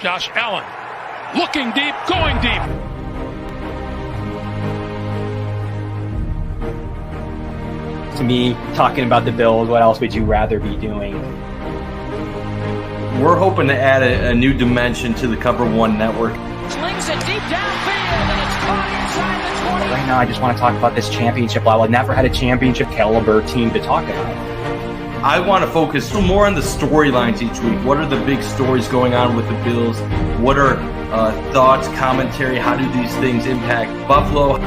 Josh Allen looking deep, going deep. To me, talking about the Bills, what else would you rather be doing? We're hoping to add a new dimension to the Cover One network. Slings it deep downfield, and it's caught inside the 20. Right now, I just want to talk about this championship level. I've never had a championship caliber team to talk about. I want to focus more on the storylines each week. What are the big stories going on with the Bills? What are thoughts, commentary? How do these things impact Buffalo?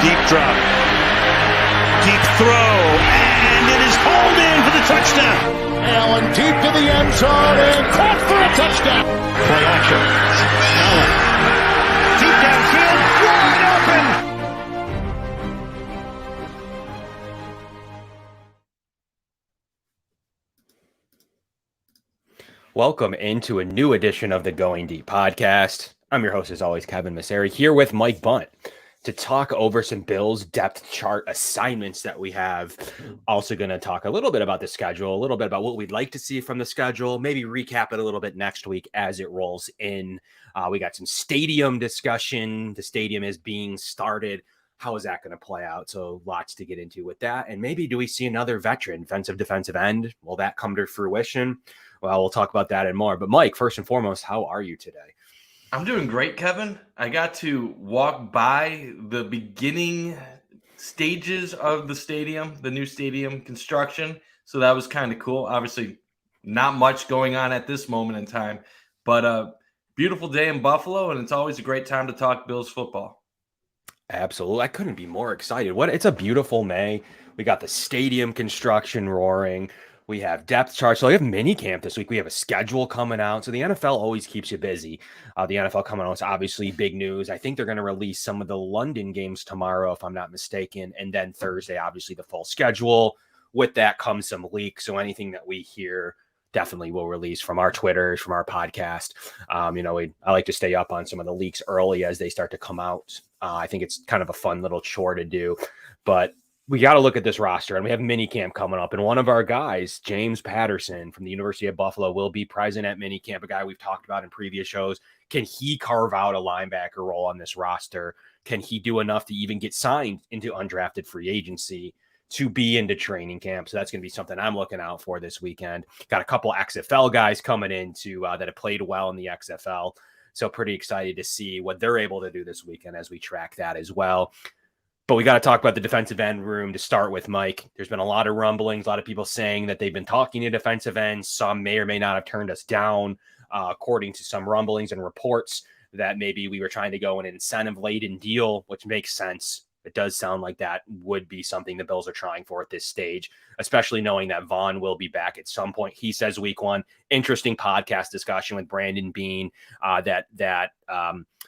Deep drop. Deep throw. And it is hauled in for the touchdown. Allen deep to the end zone and caught for a touchdown. Play action. Allen. Deep downfield, wide open. Welcome into a new edition of the Going Deep podcast. I'm your host, as always, Kevin Masseri, here with Mike Bunt to talk over some Bills depth chart assignments that we have. Also going to talk a little bit about the schedule, a little bit about what we'd like to see from the schedule, maybe recap it a little bit next week as it rolls in. We got some stadium discussion. The stadium is being started. How is that going to play out? So lots to get into with that. And maybe do we see another veteran, defensive end? Will that come to fruition? Well, we'll talk about that and more. But Mike, first and foremost, how are you today? I'm doing great, Kevin. I got to walk by the beginning stages of the stadium, the new stadium construction. So that was kind of cool. Obviously, not much going on at this moment in time, but a beautiful day in Buffalo, and it's always a great time to talk Bills football. Absolutely. I couldn't be more excited. It's a beautiful May. We got the stadium construction roaring. We have depth charts. So we have mini camp this week. We have a schedule coming out. So the NFL always keeps you busy. The NFL coming out is obviously big news. I think they're going to release some of the London games tomorrow, if I'm not mistaken. And then Thursday, obviously the full schedule. With that comes some leaks. So anything that we hear definitely will release from our Twitters, from our podcast. I like to stay up on some of the leaks early as they start to come out. I think it's kind of a fun little chore to do. But we got to look at this roster, and we have minicamp coming up. And one of our guys, James Patterson from the University of Buffalo, will be present at minicamp, a guy we've talked about in previous shows. Can he carve out a linebacker role on this roster? Can he do enough to even get signed into undrafted free agency to be into training camp? So that's going to be something I'm looking out for this weekend. Got a couple XFL guys coming in that have played well in the XFL. So pretty excited to see what they're able to do this weekend as we track that as well. But we got to talk about the defensive end room to start with, Mike. There's been a lot of rumblings, a lot of people saying that they've been talking to defensive ends. Some may or may not have turned us down, according to some rumblings and reports that maybe we were trying to go an incentive-laden deal, which makes sense. It does sound like that would be something the Bills are trying for at this stage, especially knowing that Vaughn will be back at some point. He says week one. Interesting podcast discussion with Brandon Beane that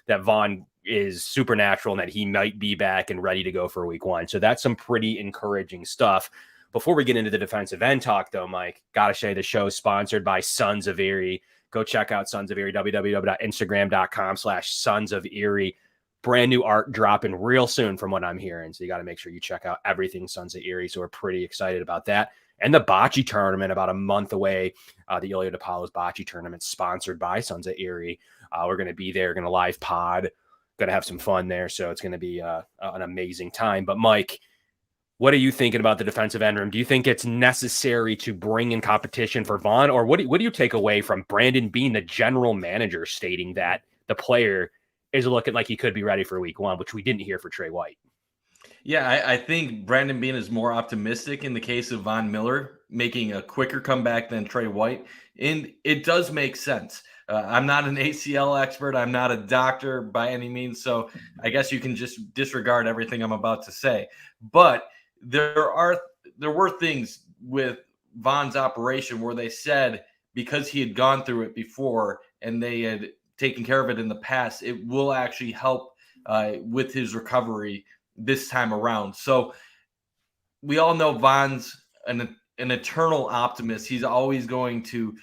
Vaughn is supernatural and that he might be back and ready to go for week one. So that's some pretty encouraging stuff. Before we get into the defensive end talk, though, Mike, got to say the show is sponsored by Sons of Erie. Go check out Sons of Erie, www.instagram.com/Sons of Erie. Brand new art dropping real soon from what I'm hearing. So you got to make sure you check out everything Sons of Erie. So we're pretty excited about that. And the bocce tournament about a month away, the Iliad Apollo's bocce tournament sponsored by Sons of Erie. We're going to be there, going to live pod, going to have some fun there. So it's going to be an amazing time. But Mike, what are you thinking about the defensive end room? Do you think it's necessary to bring in competition for Vaughn? Or what do you take away from Brandon Beane, the general manager, stating that the player is looking like he could be ready for week one, which we didn't hear for Trey White? Yeah, I think Brandon Beane is more optimistic in the case of Von Miller, making a quicker comeback than Trey White. And it does make sense. I'm not an ACL expert. I'm not a doctor by any means. So I guess you can just disregard everything I'm about to say. But there were things with Von's operation where they said because he had gone through it before and they had taken care of it in the past, it will actually help with his recovery this time around. So we all know Von's an eternal optimist. He's always going to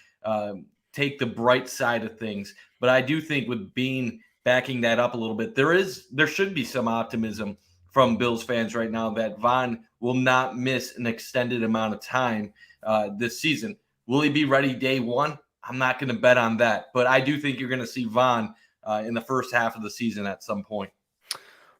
take the bright side of things. But I do think with Beane backing that up a little bit, there should be some optimism from Bills fans right now that Von will not miss an extended amount of time this season. Will he be ready day one? I'm not going to bet on that. But I do think you're going to see Vaughn in the first half of the season at some point.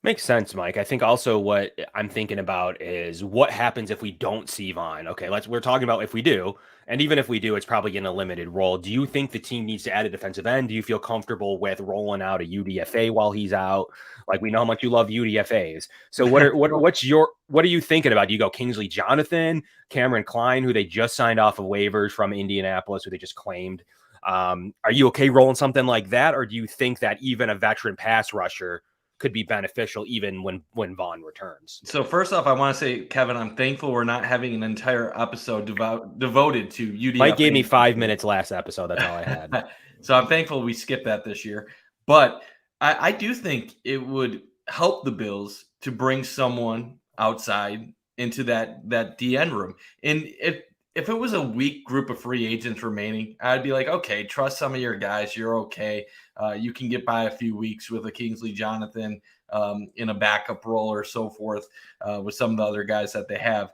Makes sense, Mike. I think also what I'm thinking about is what happens if we don't see Vaughn. Okay, we're talking about if we do, and even if we do, it's probably in a limited role. Do you think the team needs to add a defensive end? Do you feel comfortable with rolling out a UDFA while he's out? Like, we know how much you love UDFAs. So what are you thinking about? Do you go Kingsley Jonathan, Cameron Klein, who they just signed off of waivers from Indianapolis, who they just claimed? Are you okay rolling something like that, or do you think that even a veteran pass rusher could be beneficial even when Vaughn returns? So first off, I want to say, Kevin, I'm thankful we're not having an entire episode devoted to UDFA. Mike gave me 5 minutes last episode. That's all I had. So I'm thankful we skipped that this year. But I do think it would help the Bills to bring someone outside into that DN room. And if it was a weak group of free agents remaining, I'd be like, okay, trust some of your guys. You're okay. You can get by a few weeks with a Kingsley Jonathan in a backup role or so forth with some of the other guys that they have.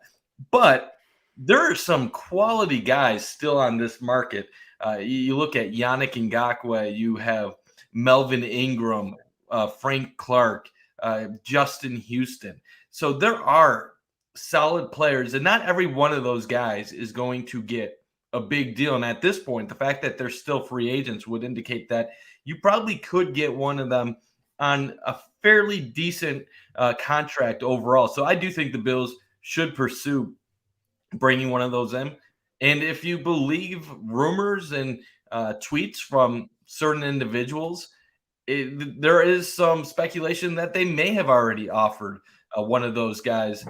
But there are some quality guys still on this market. You look at Yannick Ngakoue, you have Melvin Ingram, Frank Clark, Justin Houston. So there are solid players, and not every one of those guys is going to get a big deal. And at this point, the fact that they're still free agents would indicate that you probably could get one of them on a fairly decent contract overall. So I do think the Bills should pursue bringing one of those in. And if you believe rumors and tweets from certain individuals, there is some speculation that they may have already offered one of those guys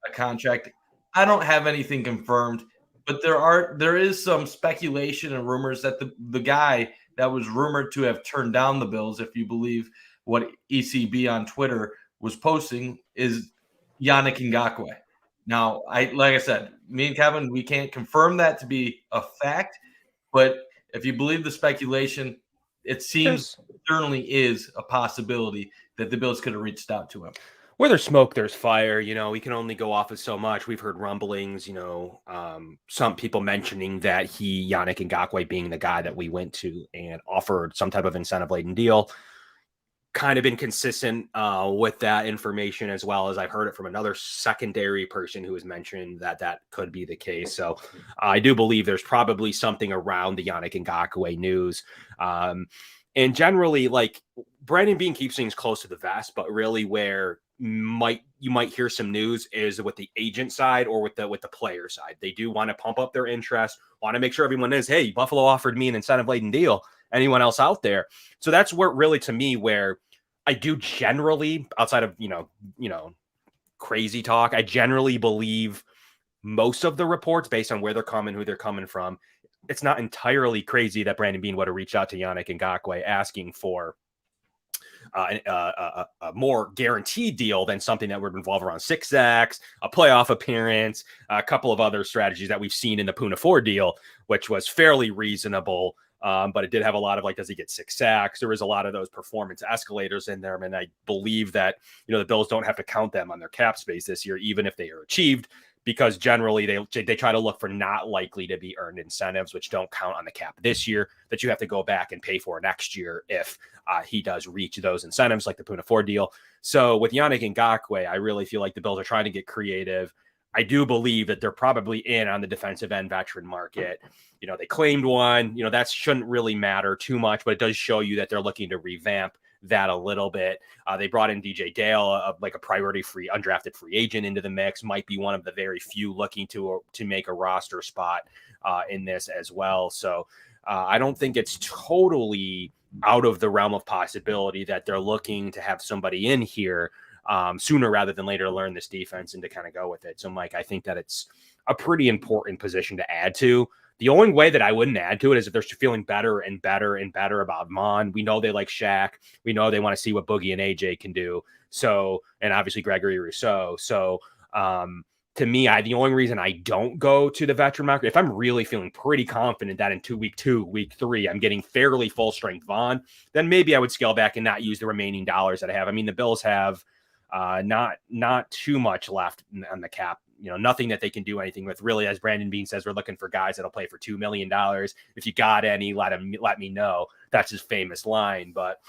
a contract. I don't have anything confirmed, but there is some speculation and rumors that the guy that was rumored to have turned down the Bills, if you believe what ECB on Twitter was posting, is Yannick Ngakoue. Now, like I said, me and Kevin, we can't confirm that to be a fact, but if you believe the speculation, it seems certainly is a possibility that the Bills could have reached out to him. Where there's smoke, there's fire. We can only go off of so much. We've heard rumblings, some people mentioning that Yannick Ngakoue being the guy that we went to and offered some type of incentive-laden deal. Kind of been consistent with that information, as well as I've heard it from another secondary person who has mentioned that could be the case. So I do believe there's probably something around the Yannick Ngakoue news. And generally, like, Brandon Beane keeps things close to the vest, but really where you might hear some news is with the agent side or with the player side. They do want to pump up their interest, want to make sure everyone is, hey, Buffalo offered me an incentive-laden deal. Anyone else out there? So that's where really, to me, where I do generally, outside of, crazy talk, I generally believe most of the reports based on where they're coming, who they're coming from. It's not entirely crazy that Brandon Beane would have reached out to Yannick Ngakoue asking for a more guaranteed deal than something that would involve around 6 sacks, a playoff appearance, a couple of other strategies that we've seen in the Poona 4 deal, which was fairly reasonable. But it did have a lot of, like, does he get 6 sacks? There was a lot of those performance escalators in there. And I believe that, the Bills don't have to count them on their cap space this year, even if they are achieved, because generally they try to look for not likely to be earned incentives, which don't count on the cap this year, that you have to go back and pay for next year if he does reach those incentives, like the Poona 4 deal. So with Yannick Ngakoue, I really feel like the Bills are trying to get creative. I do believe that they're probably in on the defensive end veteran market. They claimed one, that shouldn't really matter too much, but it does show you that they're looking to revamp that a little bit. They brought in DJ Dale, like a priority free undrafted free agent, into the mix, might be one of the very few looking to make a roster spot in this as well. So I don't think it's totally out of the realm of possibility that they're looking to have somebody in here sooner rather than later to learn this defense and to kind of go with it. So, Mike, I think that it's a pretty important position to add to. The only way that I wouldn't add to it is if they're feeling better and better and better about Vaughn. We know they like Shaq. We know they want to see what Boogie and AJ can do. So, and obviously Gregory Rousseau. So, to me, the only reason I don't go to the veteran market, if I'm really feeling pretty confident that in week 2, week 3, I'm getting fairly full strength Vaughn, then maybe I would scale back and not use the remaining dollars that I have. I mean, the Bills have not too much left on the cap nothing that they can do anything with. Really, as Brandon Beane says, we're looking for guys that'll play for $2 million. If you got any, let me know. That's his famous line. But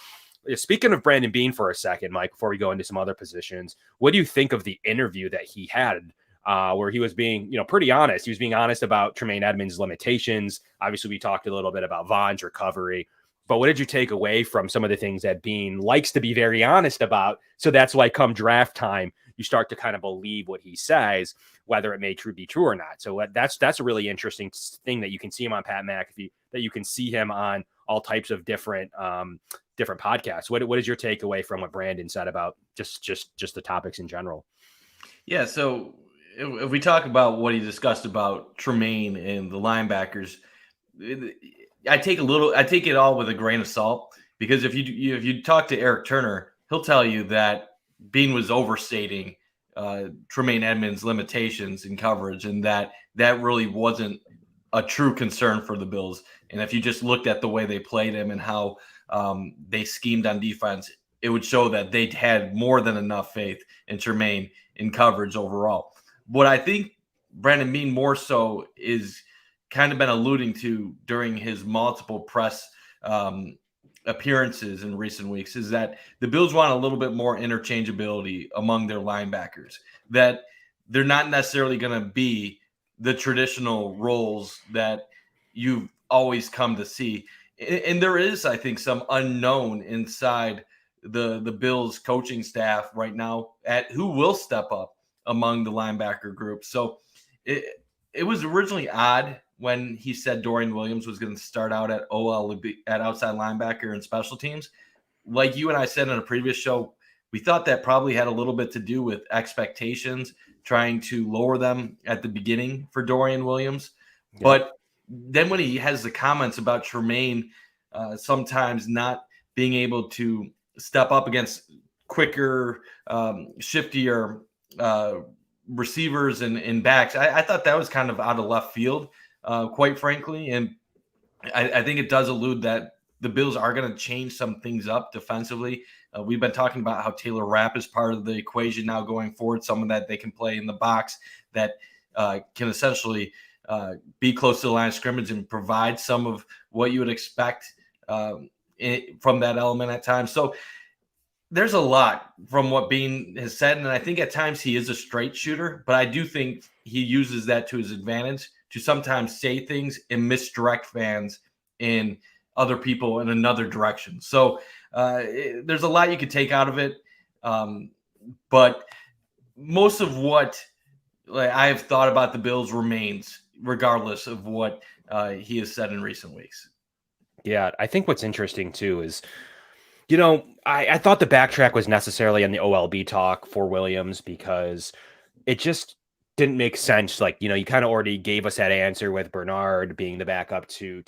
speaking of Brandon Beane for a second, Mike, before we go into some other positions, what do you think of the interview that he had where he was being, pretty honest? He was being honest about Tremaine Edmunds' limitations. Obviously, we talked a little bit about Von's recovery. But what did you take away from some of the things that Beane likes to be very honest about? So that's why come draft time, you start to kind of believe what he says, whether it may be true or not. So that's a really interesting thing that you can see him on Pat McAfee, that you can see him on all types of different podcasts. What is your takeaway from what Brandon said about just the topics in general? Yeah. So if we talk about what he discussed about Tremaine and the linebackers, I take it all with a grain of salt, because if you talk to Eric Turner, he'll tell you that Beane was overstating Tremaine Edmunds' limitations in coverage, and that really wasn't a true concern for the Bills. And if you just looked at the way they played him and how they schemed on defense, it would show that they had more than enough faith in Tremaine in coverage overall. What I think Brandon Beane more so is kind of been alluding to during his multiple press appearances in recent weeks is that the Bills want a little bit more interchangeability among their linebackers, that they're not necessarily going to be the traditional roles that you've always come to see. And there is, I think, some unknown inside the Bills coaching staff right now at who will step up among the linebacker group. So it was originally odd when he said Dorian Williams was going to start out at at outside linebacker and special teams. Like you and I said in a previous show, we thought that probably had a little bit to do with expectations, trying to lower them at the beginning for Dorian Williams. Yeah. But then when he has the comments about Tremaine sometimes not being able to step up against quicker, shiftier receivers and backs, I thought that was kind of out of left field. Quite frankly. And I think it does allude that the Bills are going to change some things up defensively. We've been talking about how Taylor Rapp is part of the equation now going forward, someone that they can play in the box that can essentially be close to the line of scrimmage and provide some of what you would expect from that element at times. So there's a lot from what Beane has said, and I think at times he is a straight shooter, but I do think he uses that to his advantage to sometimes say things and misdirect fans and other people in another direction. So there's a lot you could take out of it. But most of what I have thought about the Bills remains, regardless of what he has said in recent weeks. Yeah, I think what's interesting too is, I thought the backtrack was necessarily on the OLB talk for Williams because it just didn't make sense. Like, you kind of already gave us that answer with Bernard being the backup to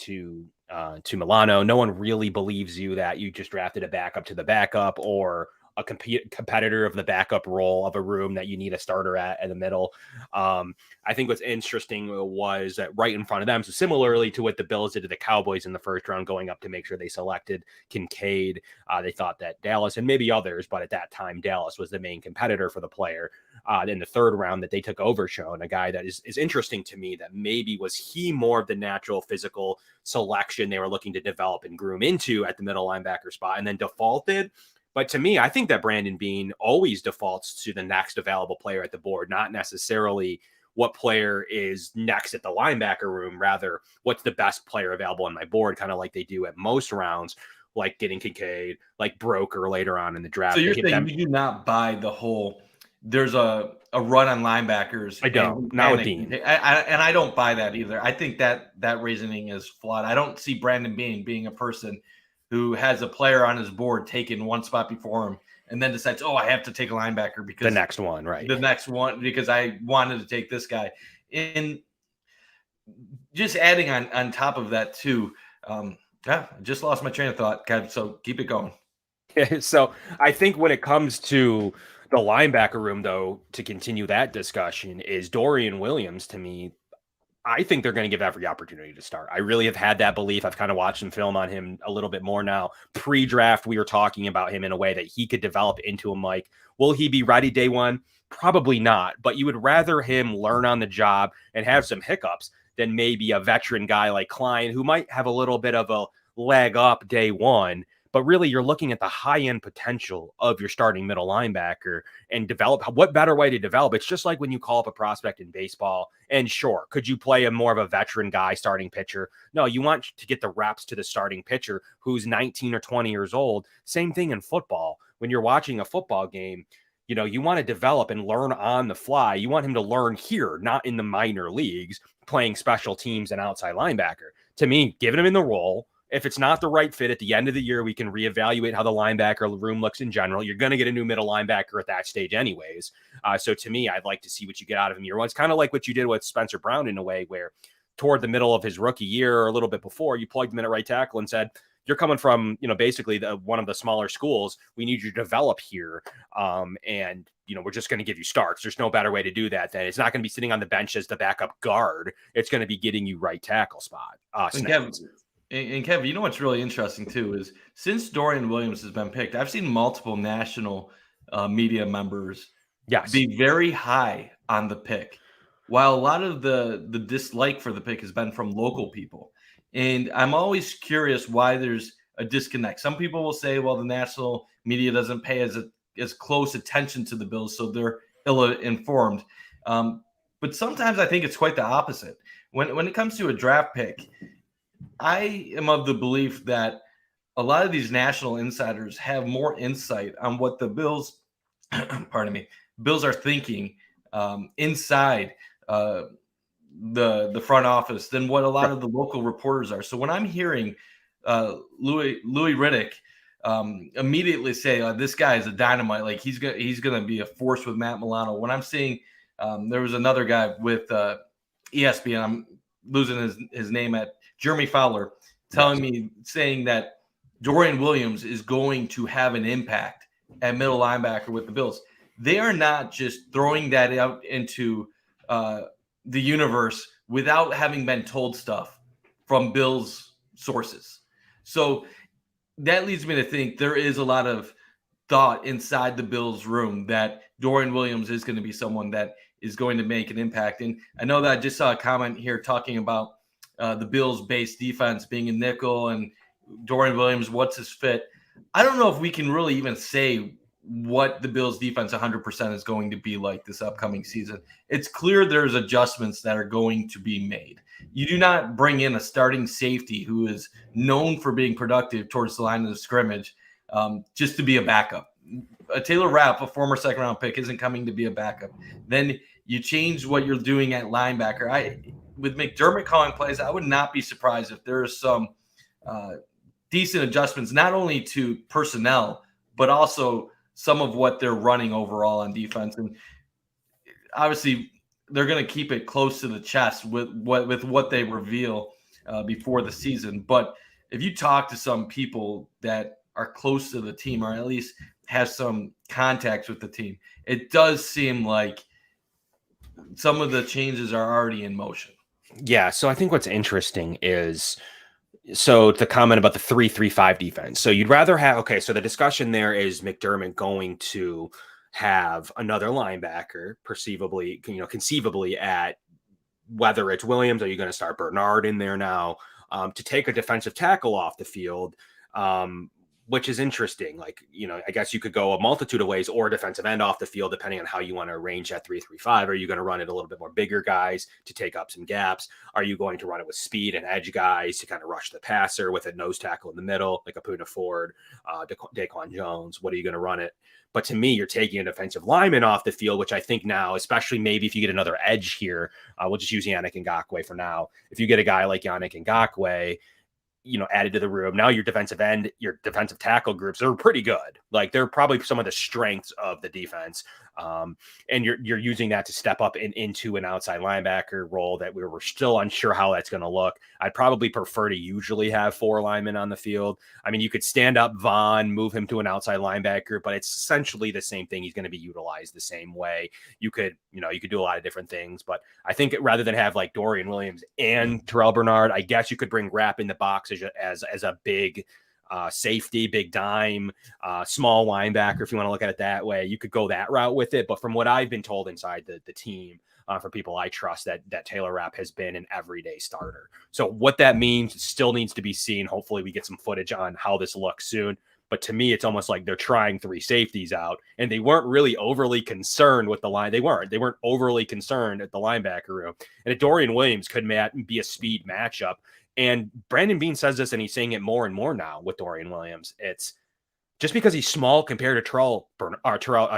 Milano. No one really believes you that you just drafted a backup to the backup or a competitor of the backup role of a room that you need a starter at in the middle. I think what's interesting was that right in front of them, so similarly to what the Bills did to the Cowboys in the first round, going up to make sure they selected Kincaid, they thought that Dallas and maybe others, but at that time, Dallas was the main competitor for the player. In the third round that they took Overshown, a guy that is interesting to me, that maybe was he more of the natural physical selection they were looking to develop and groom into at the middle linebacker spot and then defaulted. But to me, I think that Brandon Beane always defaults to the next available player at the board, not necessarily what player is next at the linebacker room, rather what's the best player available on my board, kind of like they do at most rounds, like getting Kincaid, like Broker later on in the draft. So you're saying you do not buy the whole there's a run on linebackers. I don't. Not with Beane. And I don't buy that either. I think that reasoning is flawed. I don't see Brandon Beane being a person who has a player on his board taken one spot before him and then decides, I have to take a linebacker because the next one, right? The next one, because I wanted to take this guy. And just adding on top of that too, I just lost my train of thought, Kev, so keep it going. So I think when it comes to the linebacker room, though, to continue that discussion, is Dorian Williams, to me, I think they're going to give every opportunity to start. I really have had that belief. I've kind of watched some film on him a little bit more now. Pre-draft, we were talking about him in a way that he could develop into a Mike. Will he be ready day one? Probably not, but you would rather him learn on the job and have some hiccups than maybe a veteran guy like Klein, who might have a little bit of a leg up day one. But really, you're looking at the high-end potential of your starting middle linebacker and develop. What better way to develop? It's just like when you call up a prospect in baseball. And sure, could you play a more of a veteran guy starting pitcher? No, you want to get the reps to the starting pitcher who's 19 or 20 years old. Same thing in football. When you're watching a football game, you want to develop and learn on the fly. You want him to learn here, not in the minor leagues, playing special teams and outside linebacker. To me, giving him in the role. If it's not the right fit at the end of the year, we can reevaluate how the linebacker room looks in general. You're going to get a new middle linebacker at that stage anyways. So to me, I'd like to see what you get out of him year one. It's kind of like what you did with Spencer Brown in a way where toward the middle of his rookie year or a little bit before, you plugged him in at right tackle and said, you're coming from, basically one of the smaller schools. We need you to develop here. And we're just going to give you starts. There's no better way to do that. Then it's not going to be sitting on the bench as the backup guard. It's going to be getting you right tackle spot. And Kevin, what's really interesting too is since Dorian Williams has been picked, I've seen multiple national media members be very high on the pick, while a lot of the dislike for the pick has been from local people. And I'm always curious why there's a disconnect. Some people will say, well, the national media doesn't pay as close attention to the Bills, so they're ill-informed. But sometimes I think it's quite the opposite. When it comes to a draft pick, I am of the belief that a lot of these national insiders have more insight on what the Bills, Bills are thinking inside the front office than what a lot of the local reporters are. So when I'm hearing Louis Riddick immediately say this guy is a dynamite, like he's gonna be a force with Matt Milano. When I'm seeing there was another guy with ESPN, I'm losing his name at Jeremy Fowler, saying that Dorian Williams is going to have an impact at middle linebacker with the Bills. They are not just throwing that out into the universe without having been told stuff from Bills sources. So that leads me to think there is a lot of thought inside the Bills room that Dorian Williams is going to be someone that is going to make an impact. And I know that I just saw a comment here talking about the Bills' base defense being a nickel and Dorian Williams, what's his fit? I don't know if we can really even say what the Bills' defense 100% is going to be like this upcoming season. It's clear there's adjustments that are going to be made. You do not bring in a starting safety who is known for being productive towards the line of the scrimmage just to be a backup. Taylor Rapp, a former second-round pick, isn't coming to be a backup. Then you change what you're doing at linebacker. With McDermott calling plays, I would not be surprised if there are some decent adjustments, not only to personnel, but also some of what they're running overall on defense. And obviously, they're going to keep it close to the chest with what they reveal before the season. But if you talk to some people that are close to the team or at least have some contacts with the team, it does seem like some of the changes are already in motion. Yeah, so I think what's interesting is the comment about the 3-3-5 defense. So you'd rather have so the discussion there is McDermott going to have another linebacker, conceivably at whether it's Williams, are you going to start Bernard in there now to take a defensive tackle off the field, which is interesting. I guess you could go a multitude of ways, or a defensive end off the field, depending on how you want to arrange that 3-3-5. Are you going to run it a little bit more bigger guys to take up some gaps? Are you going to run it with speed and edge guys to kind of rush the passer with a nose tackle in the middle, like a Puna Ford, Daquan Jones? What are you going to run it? But to me, you're taking a defensive lineman off the field, which I think now, especially maybe if you get another edge here, we'll just use Yannick Ngakoue for now. If you get a guy like Yannick Ngakoue, added to the room, now your defensive end, your defensive tackle groups are pretty good. Like they're probably some of the strengths of the defense. And you're using that to step up into an outside linebacker role that we're still unsure how that's going to look. I'd probably prefer to usually have 4 linemen on the field. I mean, you could stand up Vaughn, move him to an outside linebacker, but it's essentially the same thing. He's going to be utilized the same way. You could do a lot of different things, but I think rather than have like Dorian Williams and Terrell Bernard, I guess you could bring Rapp in the box as a big safety, big dime, small linebacker, if you want to look at it that way. You could go that route with it. But from what I've been told inside the team, from people I trust, that Taylor Rapp has been an everyday starter. So what that means still needs to be seen. Hopefully we get some footage on how this looks soon. But to me, it's almost like they're trying 3 safeties out, and they weren't really overly concerned with the line. They weren't overly concerned at the linebacker room. And if Dorian Williams could be a speed matchup, and Brandon Beane says this, and he's saying it more and more now with Dorian Williams. It's just because he's small compared to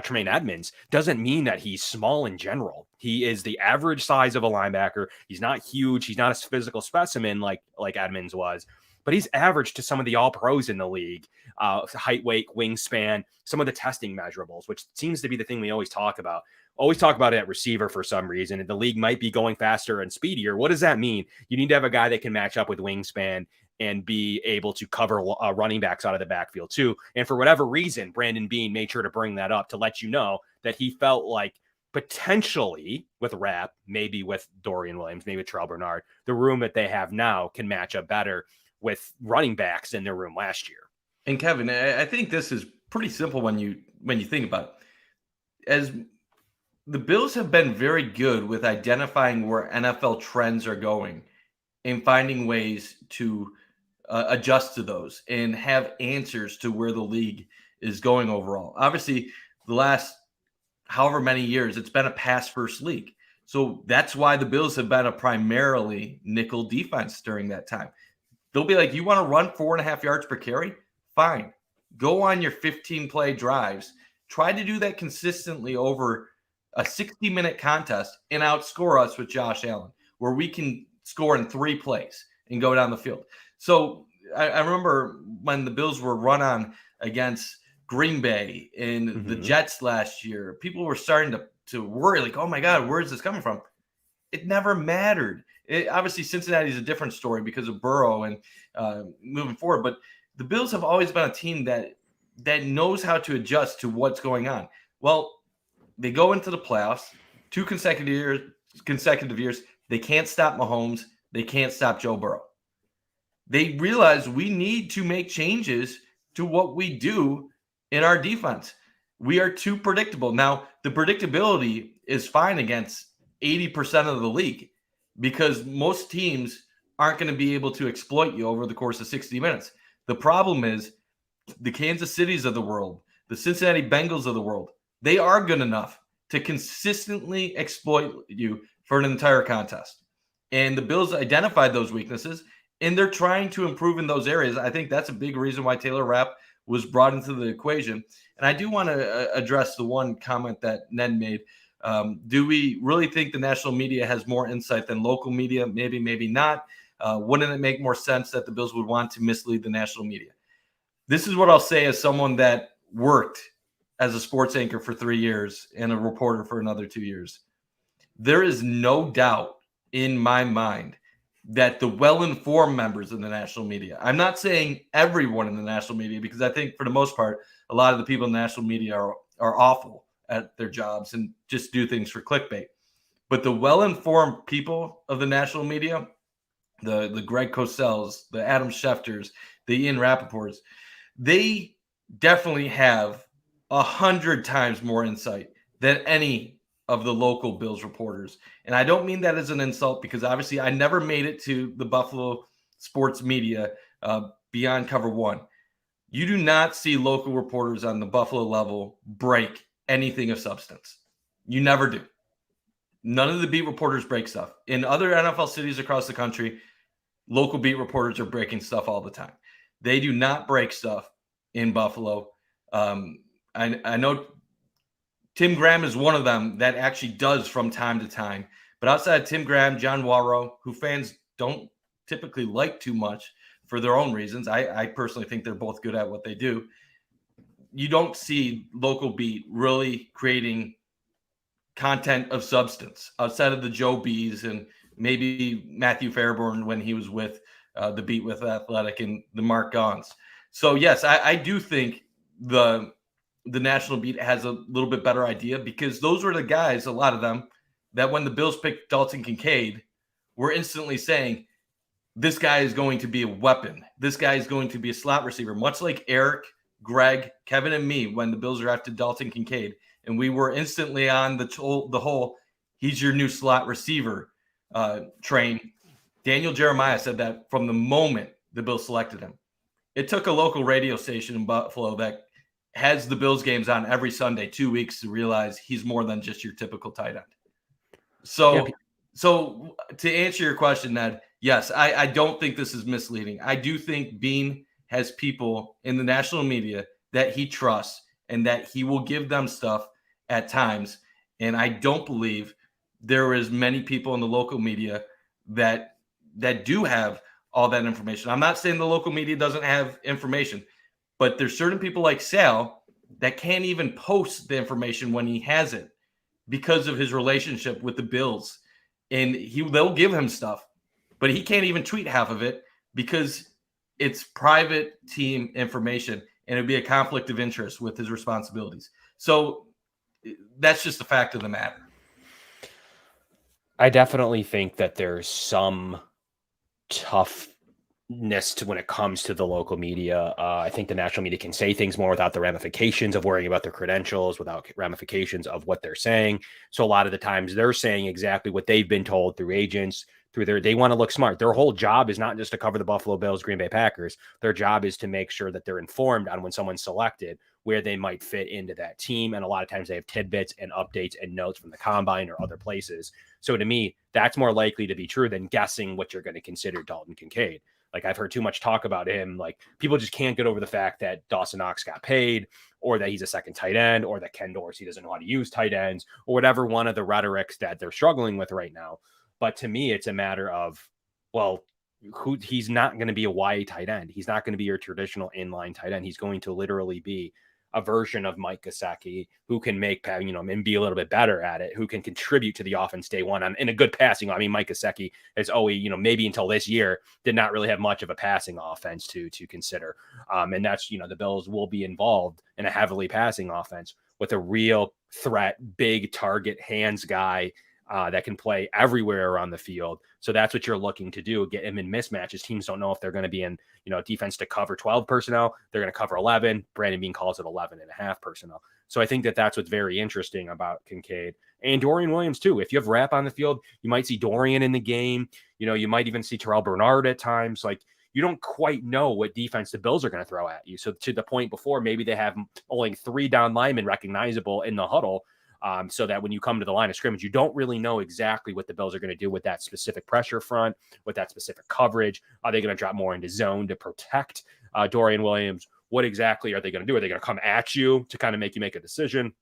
Tremaine Edmunds doesn't mean that he's small in general. He is the average size of a linebacker. He's not huge. He's not a physical specimen like Edmunds was, but he's average to some of the all-pros in the league. Height, weight, wingspan, some of the testing measurables, which seems to be the thing we always talk about. Always talk about it at receiver for some reason, and the league might be going faster and speedier. What does that mean? You need to have a guy that can match up with wingspan and be able to cover running backs out of the backfield too. And for whatever reason, Brandon Beane made sure to bring that up to let you know that he felt like potentially with Rapp, maybe with Dorian Williams, maybe with Terrell Bernard, the room that they have now can match up better with running backs in their room last year. And Kevin, I think this is pretty simple when you think about it. As the Bills have been very good with identifying where NFL trends are going and finding ways to adjust to those and have answers to where the league is going overall. Obviously, the last however many years, it's been a pass-first league. So that's why the Bills have been a primarily nickel defense during that time. They'll be like, you want to run 4.5 yards per carry? Fine. Go on your 15-play drives. Try to do that consistently over a 60-minute contest and outscore us with Josh Allen, where we can score in 3 plays and go down the field. So I remember when the Bills were run on against Green Bay and the Jets last year, people were starting to worry, like, oh my God, where is this coming from? It never mattered. Obviously, Cincinnati is a different story because of Burrow and moving forward, but the Bills have always been a team that knows how to adjust to what's going on. Well, they go into the playoffs 2 consecutive years. They can't stop Mahomes. They can't stop Joe Burrow. They realize we need to make changes to what we do in our defense. We are too predictable. Now, the predictability is fine against 80% of the league because most teams aren't going to be able to exploit you over the course of 60 minutes. The problem is the Kansas Cities of the world, the Cincinnati Bengals of the world, they are good enough to consistently exploit you for an entire contest. And the Bills identified those weaknesses, and they're trying to improve in those areas. I think that's a big reason why Taylor Rapp was brought into the equation. And I do want to address the one comment that Ned made. Do we really think the national media has more insight than local media? Maybe, maybe not. Wouldn't it make more sense that the Bills would want to mislead the national media? This is what I'll say as someone that worked as a sports anchor for 3 years and a reporter for another 2 years. There is no doubt in my mind that the well-informed members of the national media, I'm not saying everyone in the national media, because I think for the most part, a lot of the people in the national media are awful at their jobs and just do things for clickbait. But the well-informed people of the national media, the Greg Cosell's, the Adam Schefters, the Ian Rappaports, they definitely have 100 times more insight than any of the local Bills reporters. And I don't mean that as an insult, because obviously I never made it to the Buffalo sports media beyond Cover One. You do not see local reporters on the Buffalo level break anything of substance. You never do. None of the beat reporters break stuff. In other NFL cities across the country, local beat reporters are breaking stuff all the time. They do not break stuff in Buffalo. I know Tim Graham is one of them that actually does from time to time. But outside of Tim Graham, John Warrow, who fans don't typically like too much for their own reasons, I personally think they're both good at what they do. You don't see local beat really creating content of substance outside of the Joe B's and maybe Matthew Fairborn when he was with the Beat with Athletic and the Mark Gauns. So yes, I do think the National Beat has a little bit better idea, because those were the guys, a lot of them, that when the Bills picked Dalton Kincaid, were instantly saying, this guy is going to be a weapon. This guy is going to be a slot receiver, much like Eric, Greg, Kevin, and me when the Bills drafted Dalton Kincaid. And we were instantly on the whole, he's your new slot receiver train. Daniel Jeremiah said that from the moment the Bills selected him. It took a local radio station in Buffalo that has the Bills games on every Sunday 2 weeks to realize he's more than just your typical tight end. So to answer your question, Ned, yes, I don't think this is misleading. I do think Beane has people in the national media that he trusts and that he will give them stuff at times. And I don't believe there is many people in the local media that do have all that information. I'm not saying the local media doesn't have information, but there's certain people like Sal that can't even post the information when he has it because of his relationship with the Bills. And they'll give him stuff, but he can't even tweet half of it because it's private team information, and it'd be a conflict of interest with his responsibilities. So that's just the fact of the matter. I definitely think that there's some toughness to when it comes to the local media. I think the national media can say things more without the ramifications of worrying about their credentials, without ramifications of what they're saying. So a lot of the times they're saying exactly what they've been told through agents, they want to look smart. Their whole job is not just to cover the Buffalo Bills, Green Bay Packers. Their job is to make sure that they're informed on when someone's selected, where they might fit into that team. And a lot of times they have tidbits and updates and notes from the combine or other places. So to me, that's more likely to be true than guessing what you're going to consider Dalton Kincaid. Like, I've heard too much talk about him. Like, people just can't get over the fact that Dawson Knox got paid, or that he's a second tight end, or that Ken Dorsey doesn't know how to use tight ends, or whatever one of the rhetorics that they're struggling with right now. But to me, it's a matter of, well, he's not going to be a YA tight end. He's not going to be your traditional inline tight end. He's going to literally be a version of Mike Gesicki, who can make, and be a little bit better at it, who can contribute to the offense day one in a good passing. I mean, Mike Gesicki has always, maybe until this year, did not really have much of a passing offense to consider. And that's, the Bills will be involved in a heavily passing offense with a real threat, big target, hands guy that can play everywhere around the field. So that's what you're looking to do, get him in mismatches. Teams don't know if they're going to be in, defense to cover 12 personnel. They're going to cover 11. Brandon Beane calls it 11 and a half personnel. So I think that that's what's very interesting about Kincaid and Dorian Williams too. If you have Rapp on the field, you might see Dorian in the game. You might even see Terrell Bernard at times. Like, you don't quite know what defense the Bills are going to throw at you. So to the point before, maybe they have only 3 down linemen recognizable in the huddle. So that when you come to the line of scrimmage, you don't really know exactly what the Bills are going to do with that specific pressure front, with that specific coverage. Are they going to drop more into zone to protect Dorian Williams? What exactly are they going to do? Are they going to come at you to kind of make you make a decision?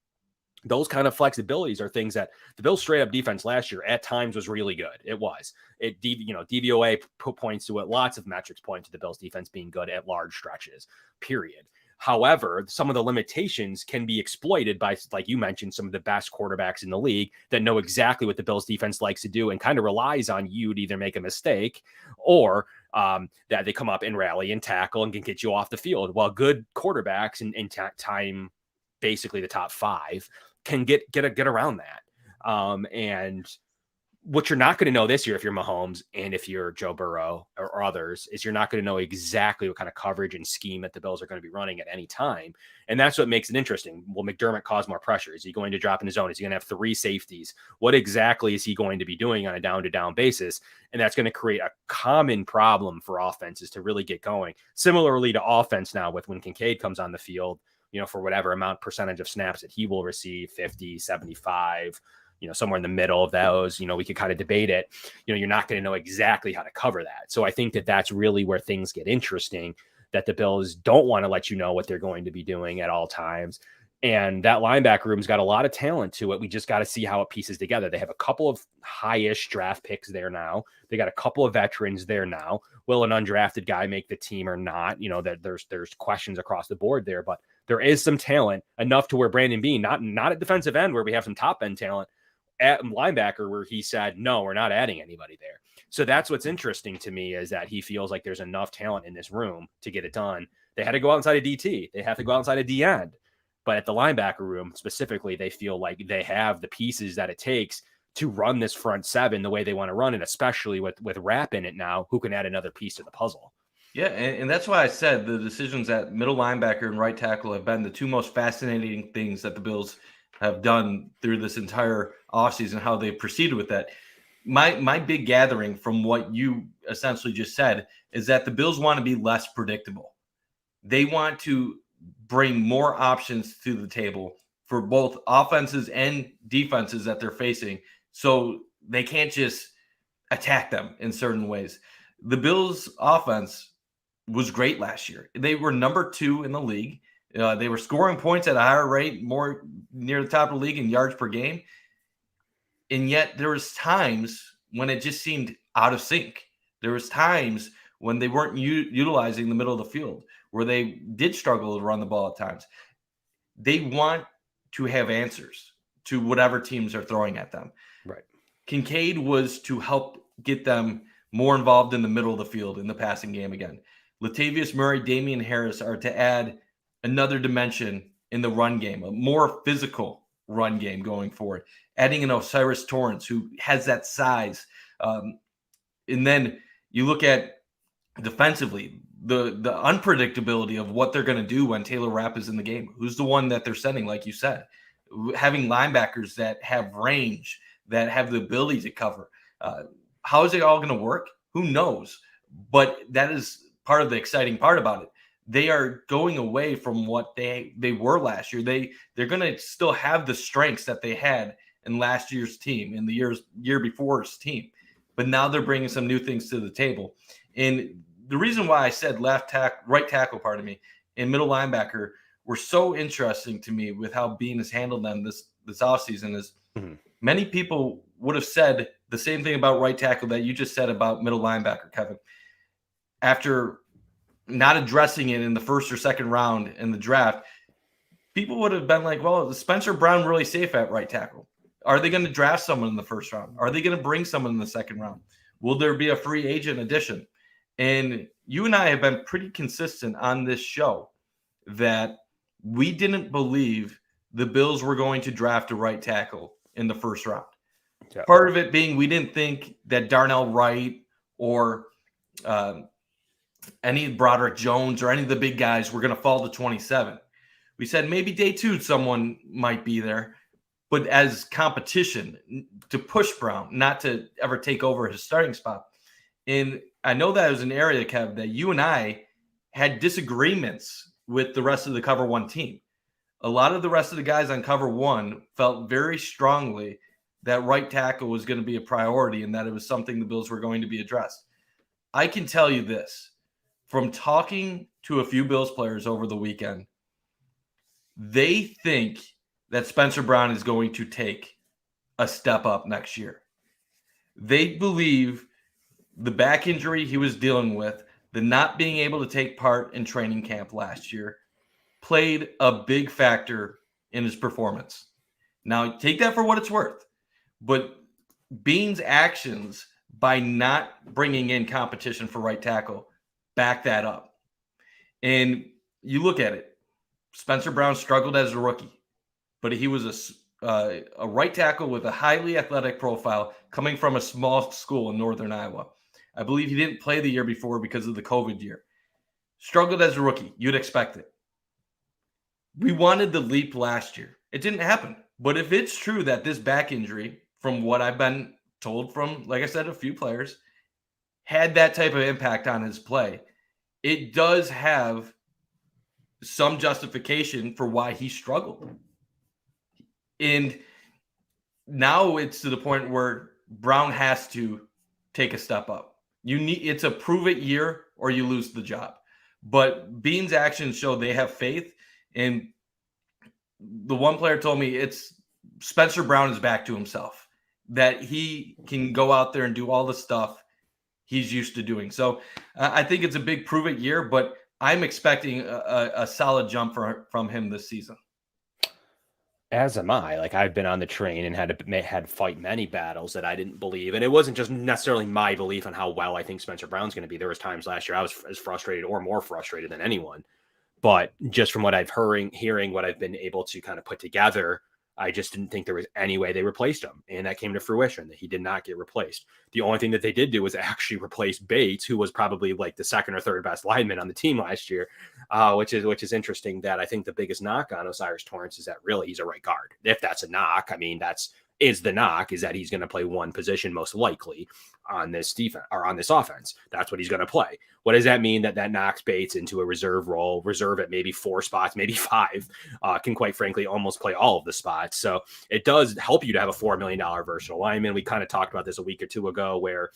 Those kind of flexibilities are things that the Bills' straight up defense last year at times was really good. It was. DVOA points to it. Lots of metrics point to the Bills' defense being good at large stretches, period. However, some of the limitations can be exploited by, like you mentioned, some of the best quarterbacks in the league that know exactly what the Bills defense likes to do and kind of relies on you to either make a mistake or that they come up and rally and tackle and can get you off the field. While good quarterbacks in time, basically the top 5, can get around that. And what you're not going to know this year, if you're Mahomes and if you're Joe Burrow or others, is you're not going to know exactly what kind of coverage and scheme that the Bills are going to be running at any time. And that's what makes it interesting. Will McDermott cause more pressure? Is he going to drop in his zone? Is he going to have 3 safeties? What exactly is he going to be doing on a down-to-down basis? And that's going to create a common problem for offenses to really get going. Similarly to offense now, with when Kincaid comes on the field, for whatever percentage of snaps that he will receive, 50, 75, somewhere in the middle of those, we could kind of debate it. You're not going to know exactly how to cover that. So I think that that's really where things get interesting, that the Bills don't want to let you know what they're going to be doing at all times. And that linebacker room's got a lot of talent to it. We just got to see how it pieces together. They have a couple of high-ish draft picks there now. They got a couple of veterans there now. Will an undrafted guy make the team or not? That there's questions across the board there, but there is some talent enough to where Brandon Beane, not at defensive end where we have some top end talent, at linebacker where he said, no, we're not adding anybody there. So that's what's interesting to me is that he feels like there's enough talent in this room to get it done. They had to go outside of DT. They have to go outside of D end. But at the linebacker room specifically, they feel like they have the pieces that it takes to run this front seven the way they want to run it, especially with Rapp in it now, who can add another piece to the puzzle. Yeah, and that's why I said the decisions at middle linebacker and right tackle have been the two most fascinating things that the Bills have done through this entire offseason, how they've proceeded with that. My big gathering from what you essentially just said is that the Bills want to be less predictable. They want to bring more options to the table for both offenses and defenses that they're facing, so they can't just attack them in certain ways. The Bills' offense was great last year. They were number 2 in the league. They were scoring points at a higher rate, more near the top of the league in yards per game. And yet there was times when it just seemed out of sync. There was times when they weren't utilizing the middle of the field, where they did struggle to run the ball at times. They want to have answers to whatever teams are throwing at them. Right. Kincaid was to help get them more involved in the middle of the field in the passing game again. Latavius Murray, Damian Harris are to add another dimension in the run game, a more physical run game going forward. Adding an Osiris Torrence who has that size. And then you look at defensively, the unpredictability of what they're going to do when Taylor Rapp is in the game. Who's the one that they're sending, like you said? Having linebackers that have range, that have the ability to cover. How is it all going to work? Who knows? But that is part of the exciting part about it. They are going away from what they were last year. They're going to still have the strengths that they had in last year's team, in the year before's team. But now they're bringing some new things to the table. And the reason why I said right tackle, and middle linebacker were so interesting to me with how Beane has handled them this offseason is many people would have said the same thing about right tackle that you just said about middle linebacker, Kevin. After not addressing it in the first or second round in the draft, people would have been like, well, is Spencer Brown really safe at right tackle? Are they going to draft someone in the first round? Are they going to bring someone in the second round? Will there be a free agent addition? And you and I have been pretty consistent on this show that we didn't believe the Bills were going to draft a right tackle in the first round. Yeah. Part of it being we didn't think that Darnell Wright or any Broderick Jones or any of the big guys were going to fall to 27. We said maybe day 2 someone might be there, but as competition to push Brown, not to ever take over his starting spot. And I know that was an area, Kev, that you and I had disagreements with the rest of the Cover 1 team. A lot of the rest of the guys on Cover 1 felt very strongly that right tackle was going to be a priority and that it was something the Bills were going to be addressed. I can tell you this, from talking to a few Bills players over the weekend, they think that Spencer Brown is going to take a step up next year. They believe the back injury he was dealing with, the not being able to take part in training camp last year, played a big factor in his performance. Now, take that for what it's worth. But Beane's actions by not bringing in competition for right tackle back that up. And you look at it, Spencer Brown struggled as a rookie, but he was a right tackle with a highly athletic profile coming from a small school in northern Iowa. I believe he didn't play the year before because of the COVID year. Struggled as a rookie. You'd expect it. We wanted the leap last year. It didn't happen. But if it's true that this back injury, from what I've been told from, like I said, a few players, had that type of impact on his play, it does have some justification for why he struggled. And now it's to the point where Brown has to take a step up. It's a prove it year or you lose the job. But Beane's actions show they have faith. And the one player told me it's Spencer Brown is back to himself, that he can go out there and do all the stuff he's used to doing. So I think it's a big prove it year, but I'm expecting a solid jump from him this season. As am I. Like, I've been on the train and had to fight many battles that I didn't believe, and it wasn't just necessarily my belief on how well I think Spencer Brown's going to be. There was times last year I was as frustrated or more frustrated than anyone. But just from what I've hearing what I've been able to kind of put together, I just didn't think there was any way they replaced him. And that came to fruition, that he did not get replaced. The only thing that they did do was actually replace Bates, who was probably like the second or third best lineman on the team last year, which is interesting. That I think the biggest knock on O'Cyrus Torrence is that really he's a right guard. If that's a knock, I mean, the knock is that he's going to play one position most likely on this defense or on this offense. That's what he's going to play. What does that mean? That knocks Bates into a reserve role, reserve at maybe 4 spots, maybe 5, can quite frankly almost play all of the spots. So it does help you to have a $4 million versatile lineman. We kind of talked about this a week or two ago, where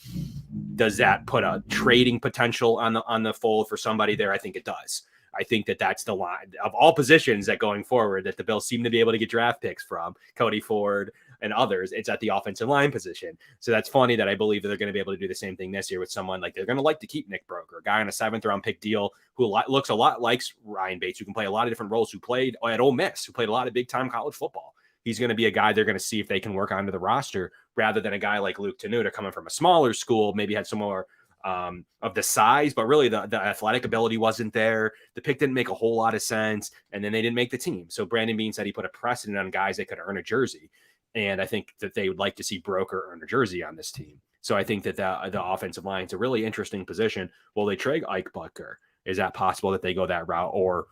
does that put a trading potential on the fold for somebody there? I think it does. I think that's the line of all positions that going forward that the Bills seem to be able to get draft picks from, Cody Ford and others. It's at the offensive line position. So that's funny that I believe that they're going to be able to do the same thing this year with someone like, they're going to like to keep Nick Broker, a guy on a 7th round pick deal who looks a lot like Ryan Bates, who can play a lot of different roles, who played at Ole Miss, who played a lot of big time college football. He's going to be a guy they're going to see if they can work onto the roster, rather than a guy like Luke Tenuta coming from a smaller school, maybe had some more of the size, but really the athletic ability wasn't there. The pick didn't make a whole lot of sense, and then they didn't make the team. So Brandon Beane said he put a precedent on guys that could earn a jersey, and I think that they would like to see Broker earn a jersey on this team. So I think that the offensive line is a really interesting position. Will they trade Ike Butker? Is that possible that they go that route? Or,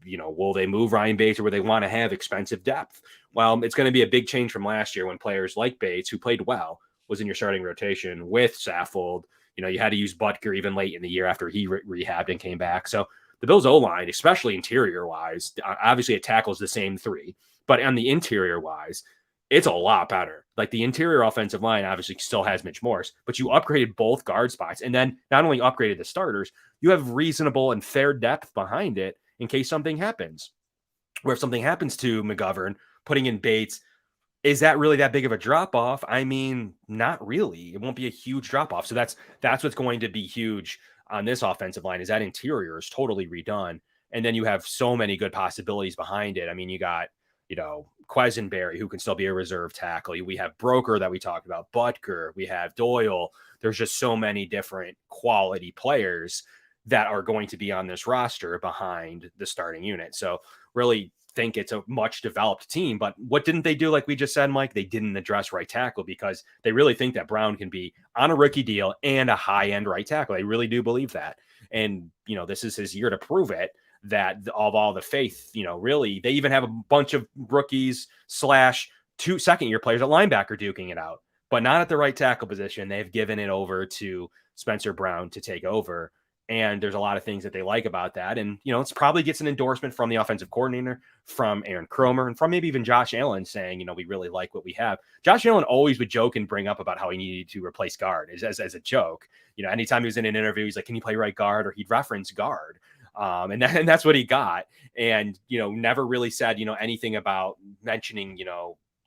will they move Ryan Bates, or will they want to have expensive depth? Well, it's going to be a big change from last year when players like Bates, who played well, was in your starting rotation with Saffold. You had to use Butker even late in the year after he rehabbed and came back. So the Bills O-line, especially interior-wise, obviously it tackles the same 3, but on the interior-wise, it's a lot better. Like, the interior offensive line obviously still has Mitch Morse, but you upgraded both guard spots, and then not only upgraded the starters, you have reasonable and fair depth behind it in case something happens. Where if something happens to McGovern, putting in Bates, is that really that big of a drop off? I mean, not really. It won't be a huge drop off. So that's what's going to be huge on this offensive line, is that interior is totally redone. And then you have so many good possibilities behind it. I mean, you got, Quesenberry, who can still be a reserve tackle. We have Broker that we talked about, Butker. We have Doyle. There's just so many different quality players that are going to be on this roster behind the starting unit. So really think it's a much developed team. But what didn't they do? Like we just said, Mike, they didn't address right tackle, because they really think that Brown can be on a rookie deal and a high-end right tackle. They really do believe that. And, this is his year to prove it, that of all the faith, really, they even have a bunch of rookies / 2 second-year players at linebacker duking it out, but not at the right tackle position. They've given it over to Spencer Brown to take over. And there's a lot of things that they like about that. And, it's probably gets an endorsement from the offensive coordinator, from Aaron Kromer, and from maybe even Josh Allen saying, we really like what we have. Josh Allen always would joke and bring up about how he needed to replace guard as a joke. Anytime he was in an interview, he's like, can you play right guard? Or he'd reference guard. And that's what he got. And, never really said, anything about mentioning,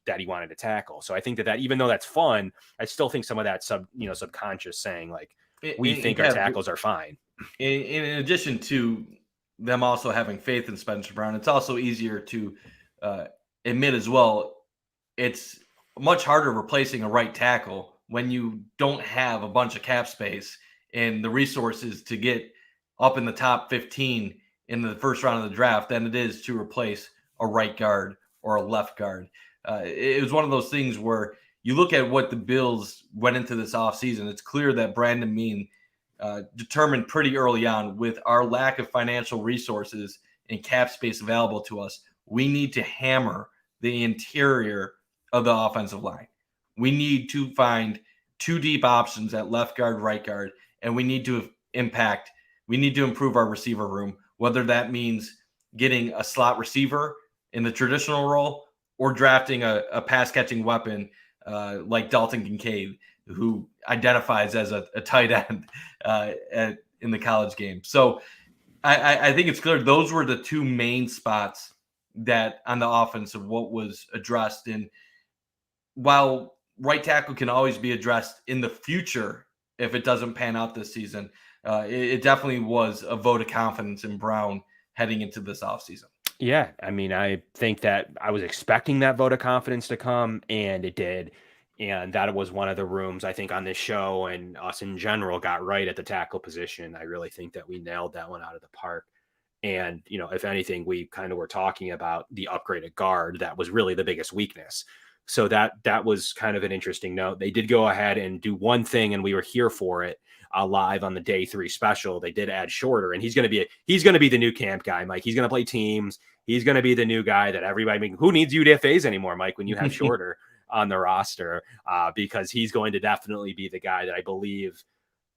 that he wanted to tackle. So I think that even though that's fun, I still think some of that subconscious saying, like, we think our tackles are fine. In addition to them also having faith in Spencer Brown, it's also easier to admit as well. It's much harder replacing a right tackle when you don't have a bunch of cap space and the resources to get up in the top 15 in the first round of the draft than it is to replace a right guard or a left guard. It was one of those things where you look at what the Bills went into this offseason. It's clear that Brandon Beane determined pretty early on, with our lack of financial resources and cap space available to us, we need to hammer the interior of the offensive line. We need to find 2 deep options at left guard, right guard, and we need to improve our receiver room, whether that means getting a slot receiver in the traditional role or drafting a pass-catching weapon like Dalton Kincaid, who identifies as a tight end in the college game. So I think it's clear those were the 2 main spots that on the offense of what was addressed. And while right tackle can always be addressed in the future if it doesn't pan out this season, it definitely was a vote of confidence in Brown heading into this offseason. Yeah, I mean, I think that I was expecting that vote of confidence to come, and it did. And that was one of the rooms I think on this show and us in general got right at the tackle position. I really think that we nailed that one out of the park. And, if anything, we kind of were talking about the upgraded guard. That was really the biggest weakness. So that was kind of an interesting note. They did go ahead and do one thing, and we were here for it live on the day 3 special. They did add Shorter, and he's going to be the new camp guy, Mike. He's going to play teams. He's going to be the new guy that everybody. Who needs UDFAs anymore, Mike? When you have Shorter on the roster, because he's going to definitely be the guy that I believe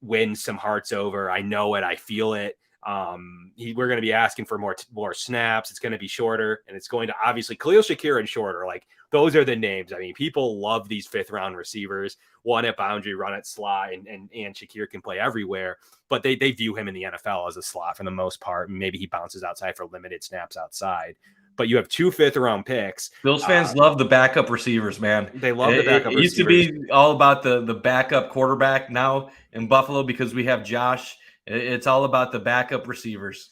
wins some hearts over. I know it. I feel it. We're going to be asking for more snaps. It's going to be Shorter, and it's going to obviously Khalil Shakir and Shorter. Like, those are the names. I mean, people love these 5th round receivers. One at boundary, run at slot, and Shakir can play everywhere. But they view him in the NFL as a slot for the most part. Maybe he bounces outside for limited snaps outside. But you have 2 5th round picks. Bills fans love the backup receivers, man. They love the backup receivers. It used to be all about the backup quarterback. Now in Buffalo, because we have Josh, it's all about the backup receivers.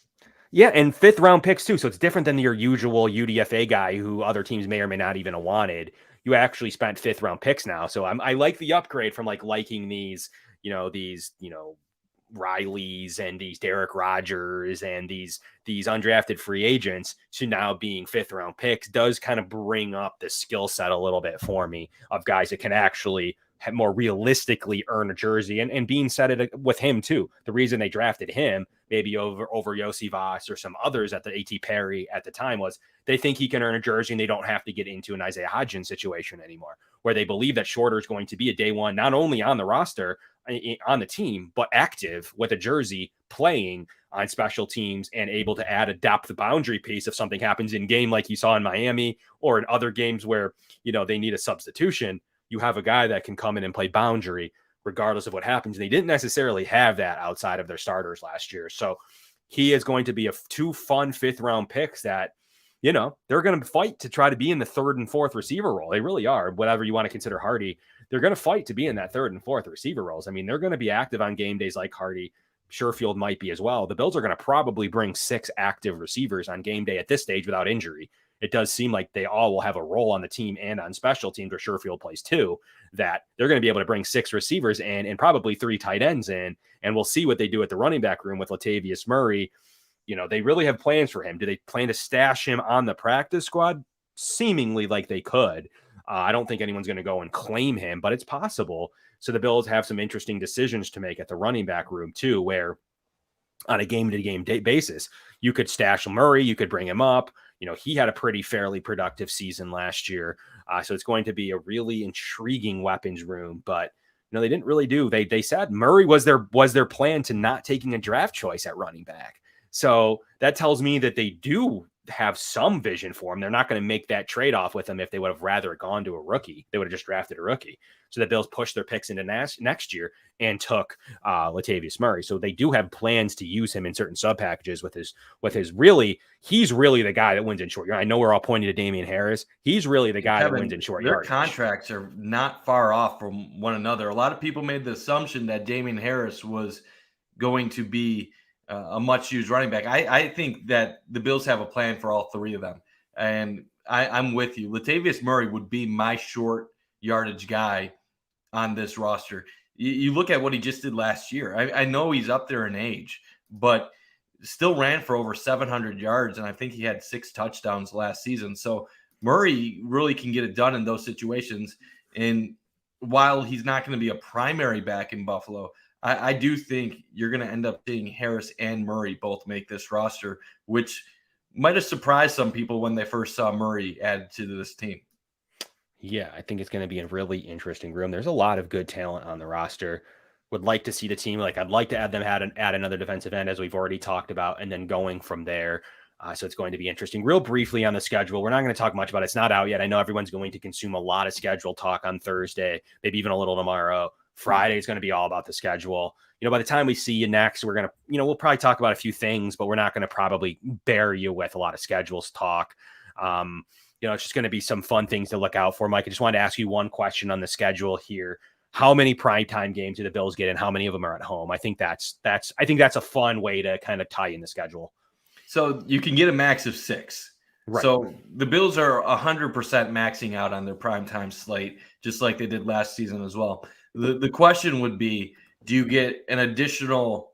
Yeah, and 5th round picks too. So it's different than your usual UDFA guy who other teams may or may not even have wanted. You actually spent 5th round picks now. So I like the upgrade from liking these Rileys and these Derek Rogers and these undrafted free agents to now being 5th round picks does kind of bring up the skill set a little bit for me of guys that can actually more realistically earn a jersey. And Beane said it with him too. The reason they drafted him maybe over Yossi Voss or some others at the A.T. Perry at the time was they think he can earn a jersey and they don't have to get into an Isaiah Hodgins situation anymore, where they believe that Shorter is going to be a day one, not only on the roster, on the team, but active with a jersey playing on special teams and able to add a depth boundary piece if something happens in game like you saw in Miami or in other games where, they need a substitution. You have a guy that can come in and play boundary regardless of what happens. They didn't necessarily have that outside of their starters last year. So he is going to be 2 fun 5th round picks that, they're going to fight to try to be in the 3rd and 4th receiver role. They really are. Whatever you want to consider Hardy, they're going to fight to be in that 3rd and 4th receiver roles. I mean, they're going to be active on game days like Hardy. Sherfield might be as well. The Bills are going to probably bring 6 active receivers on game day at this stage without injury. It does seem like they all will have a role on the team and on special teams where Sherfield plays too, that they're going to be able to bring 6 receivers in and probably 3 tight ends in. And we'll see what they do at the running back room with Latavius Murray. They really have plans for him. Do they plan to stash him on the practice squad? Seemingly like they could. I don't think anyone's going to go and claim him, but it's possible. So the Bills have some interesting decisions to make at the running back room too, where on a game-to-game basis, you could stash Murray, you could bring him up. He had a fairly productive season last year. So it's going to be a really intriguing weapons room, but they didn't really do. They said Murray was their plan to not taking a draft choice at running back. So that tells me that they do have some vision for him. They're not going to make that trade-off with him if they would have rather gone to a rookie. They would have just drafted a rookie. So the Bills pushed their picks into next year and took Latavius Murray. So they do have plans to use him in certain sub packages with his really, he's really the guy that wins in short yardage. I know we're all pointing to Damian Harris. He's really the guy that wins in short yardage. Their contracts are not far off from one another. A lot of people made the assumption that Damian Harris was going to be a much-used running back. I think that the Bills have a plan for all 3 of them. And I'm with you. Latavius Murray would be my short yardage guy on this roster. You look at what he just did last year. I know he's up there in age, but still ran for over 700 yards, and I think he had 6 touchdowns last season. So Murray really can get it done in those situations. And while he's not going to be a primary back in Buffalo, I do think you're going to end up seeing Harris and Murray both make this roster, which might have surprised some people when they first saw Murray added to this team. Yeah, I think it's going to be a really interesting room. There's a lot of good talent on the roster. Would like to see the team, I'd like to add them add another defensive end, as we've already talked about, and then going from there. So it's going to be interesting. Real briefly on the schedule, we're not going to talk much about it. It's not out yet. I know everyone's going to consume a lot of schedule talk on Thursday, maybe even a little tomorrow. Friday is going to be all about the schedule. By the time we see you next, we're going to, we'll probably talk about a few things, but we're not going to probably bear you with a lot of schedules talk. It's just going to be some fun things to look out for. Mike, I just wanted to ask you one question on the schedule here. How many primetime games do the Bills get and how many of them are at home? I think that's a fun way to kind of tie in the schedule. So you can get a max of 6. Right. So the Bills are 100% maxing out on their primetime slate, just like they did last season as well. The question would be, do you get an additional,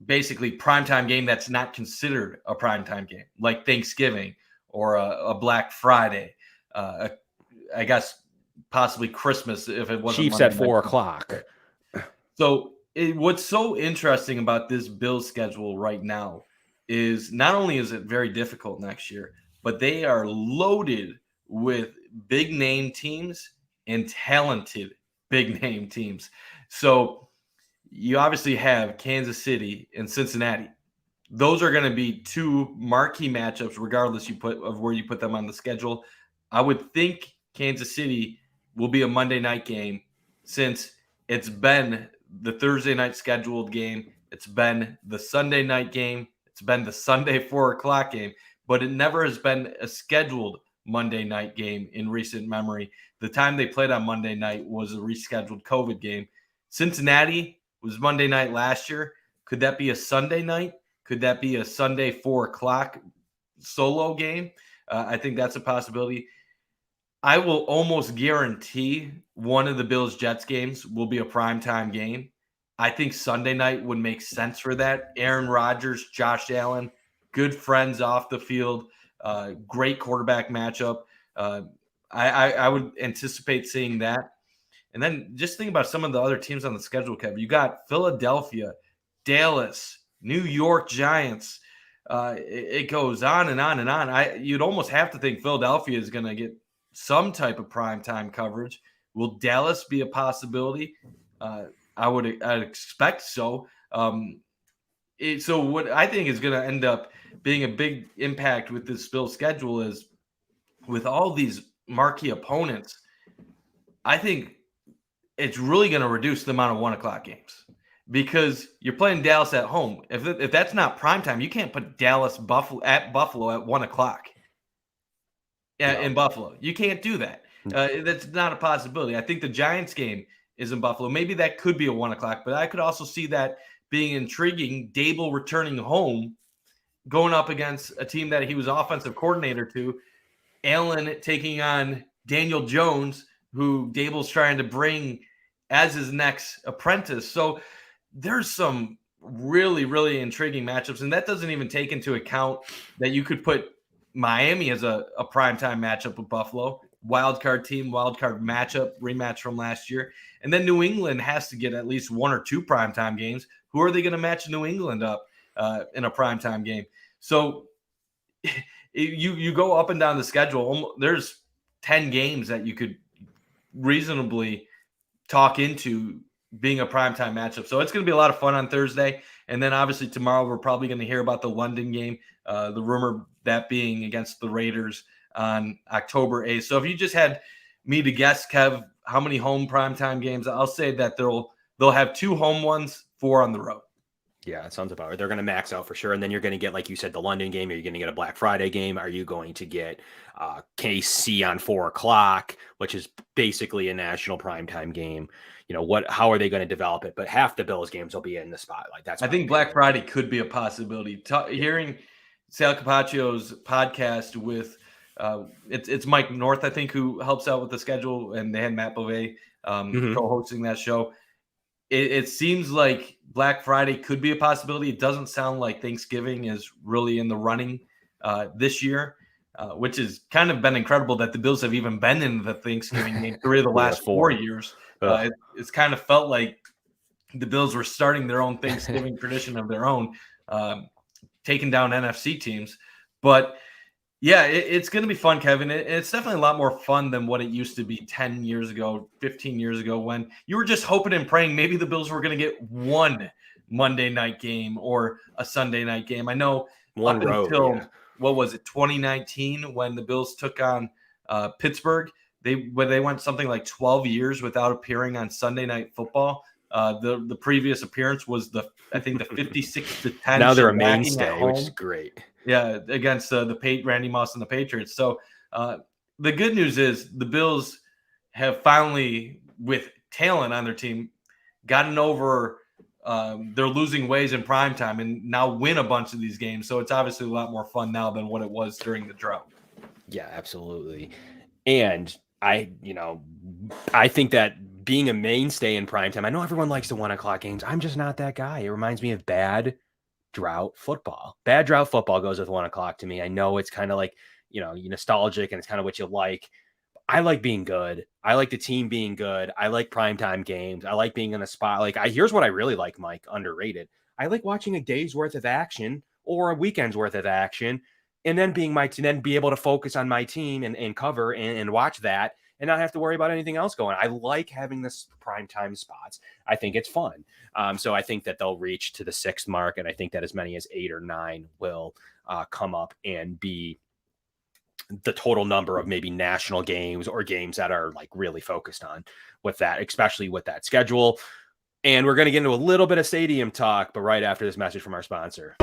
basically, primetime game that's not considered a primetime game, like Thanksgiving or a Black Friday, I guess possibly Christmas if it wasn't Chiefs Monday at night. 4:00. So what's so interesting about this Bills schedule right now is not only is it very difficult next year, but they are loaded with big name teams and talented big name teams. So you obviously have Kansas City and Cincinnati. Those are going to be two marquee matchups, regardless of where you put them on the schedule. I would think Kansas City will be a Monday night game, since it's been the Thursday night scheduled game, it's been the Sunday night game, it's been the Sunday 4:00 game, but it never has been a scheduled Monday night game in recent memory. The time they played on Monday night was a rescheduled COVID game. Cincinnati was Monday night last year. Could that be a Sunday night? Could that be a Sunday 4:00 solo game? I think that's a possibility. I will almost guarantee one of the Bills-Jets games will be a primetime game. I think Sunday night would make sense for that. Aaron Rodgers, Josh Allen, good friends off the field, great quarterback matchup. I would anticipate seeing that. And then just think about some of the other teams on the schedule, Kev. You got Philadelphia, Dallas, New York Giants. It goes on and on and on. You'd almost have to think Philadelphia is going to get some type of primetime coverage. Will Dallas be a possibility? I'd expect so. So what I think is going to end up being a big impact with this Bills schedule is, with all these marquee opponents, I think it's really going to reduce the amount of 1:00 games, because you're playing Dallas at home. If that's not primetime, you can't put Dallas Buffalo at 1:00. Yeah, in Buffalo. You can't do that. That's not a possibility. I think the Giants game is in Buffalo. Maybe that could be a 1:00, but I could also see that being intriguing. Dable returning home, going up against a team that he was offensive coordinator to. Allen taking on Daniel Jones, who Dable's trying to bring as his next apprentice. So there's some really, really intriguing matchups. And that doesn't even take into account that you could put Miami as a primetime matchup with Buffalo, wildcard team, wildcard matchup, rematch from last year. And then New England has to get at least one or two primetime games. Who are they going to match New England up in a primetime game? So you go up and down the schedule. There's 10 games that you could reasonably talk into being a primetime matchup. So it's going to be a lot of fun on Thursday. And then obviously tomorrow we're probably going to hear about the London game, the rumor that being against the Raiders on October 8th. So if you just had me to guess, Kev, how many home primetime games, I'll say that they'll have 2 home ones, 4 on the road. Yeah, it sounds about right. They're going to max out for sure. And then you're going to get, like you said, the London game. Are you going to get a Black Friday game? Are you going to get KC on 4:00, which is basically a national primetime game? How are they going to develop it? But half the Bills games will be in the spotlight. I think Black Friday could be a possibility. Hearing Sal Capaccio's podcast with it's Mike North, I think, who helps out with the schedule, and they had Matt Bove co-hosting that show. It seems like Black Friday could be a possibility. It doesn't sound like Thanksgiving is really in the running this year, which has kind of been incredible that the Bills have even been in the Thanksgiving game 3 of the last 4 years. It's kind of felt like the Bills were starting their own Thanksgiving tradition of their own, taking down NFC teams. But yeah, it's going to be fun, Kevin. It's definitely a lot more fun than what it used to be 10 years ago, 15 years ago, when you were just hoping and praying maybe the Bills were going to get one Monday night game or a Sunday night game. I know until 2019, when the Bills took on Pittsburgh, they went something like 12 years without appearing on Sunday Night Football. The previous appearance was the 56-10. Now they're a mainstay, which is great. Yeah, against Randy Moss and the Patriots. So the good news is the Bills have finally, with talent on their team, gotten over their losing ways in primetime and now win a bunch of these games. So it's obviously a lot more fun now than what it was during the drought. Yeah, absolutely. And I think that being a mainstay in primetime, I know everyone likes the 1:00 games. I'm just not that guy. It reminds me of bad drought football. Bad drought football goes with 1:00 to me. I know it's kind of like, you nostalgic and it's kind of what you like. I like being good. I like the team being good. I like primetime games. I like being in a spot. Here's what I really like, Mike, underrated. I like watching a day's worth of action or a weekend's worth of action and then then be able to focus on my team and cover and watch that and not have to worry about anything else going. I like having this primetime spots. I think it's fun. So I think that they'll reach to the 6th mark. And I think that as many as 8 or 9 will come up and be the total number of maybe national games or games that are like really focused on with that, especially with that schedule. And we're going to get into a little bit of stadium talk, but right after this message from our sponsor.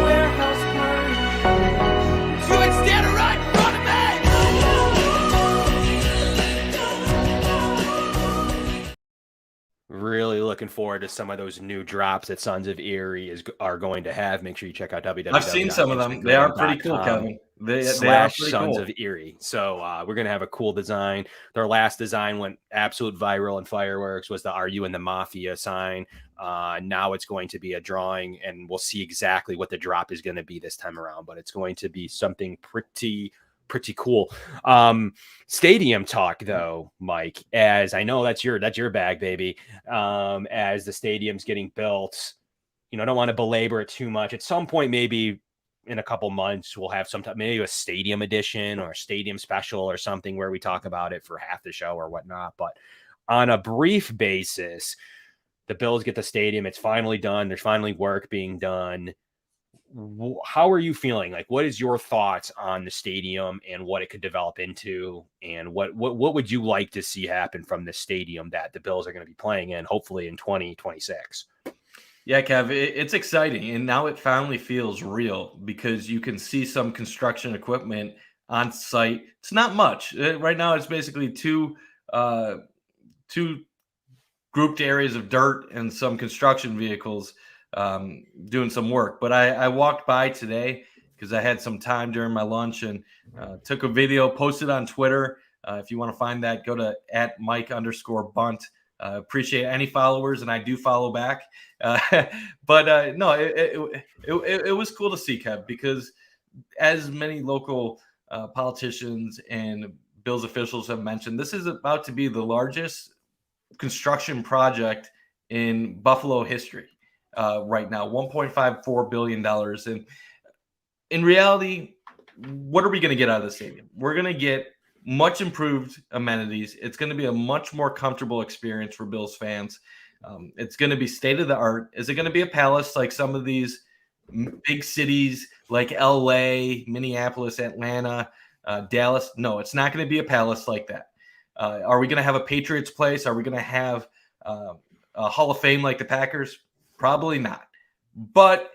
Really looking forward to some of those new drops that Sons of Erie are going to have. Make sure you check out www. I've seen some of them. They are pretty cool, Kevin. They are pretty Sons cool. of Erie. So we're going to have a cool design. Their last design went absolute viral and fireworks, was the "Are You in the Mafia" sign. Now it's going to be a drawing, and we'll see exactly what the drop is going to be this time around, but it's going to be something pretty cool. Stadium talk though, Mike, as I know that's your bag, baby. As the stadium's getting built, don't want to belabor it too much. At some point, maybe in a couple months, we'll have maybe a stadium edition or a stadium special or something where we talk about it for half the show or whatnot. But on a brief basis, the Bills get the stadium. It's finally done. There's finally work being done. How are you feeling? Like, what is your thoughts on the stadium and what it could develop into, and what would you like to see happen from the stadium that the Bills are going to be playing in, hopefully in 2026? Yeah, Kev, it's exciting, and now it finally feels real because you can see some construction equipment on site. It's not much right now. It's basically two grouped areas of dirt and some construction vehicles doing some work. But I walked by today because I had some time during my lunch and took a video, posted on Twitter. If you want to find that, go to @Mike_Bunt. Appreciate any followers, and I do follow back. But no, it was cool to see, Kev, because as many local politicians and Bills officials have mentioned, this is about to be the largest construction project in Buffalo history right now, $1.54 billion. And in reality, what are we going to get out of the stadium? We're going to get much improved amenities. It's going to be a much more comfortable experience for Bills fans. It's going to be state of the art. Is it going to be a palace like some of these big cities like LA, Minneapolis, Atlanta, Dallas? No, it's not going to be a palace like that. Are we going to have a Patriots place? Are we going to have a Hall of Fame like the Packers? Probably not. But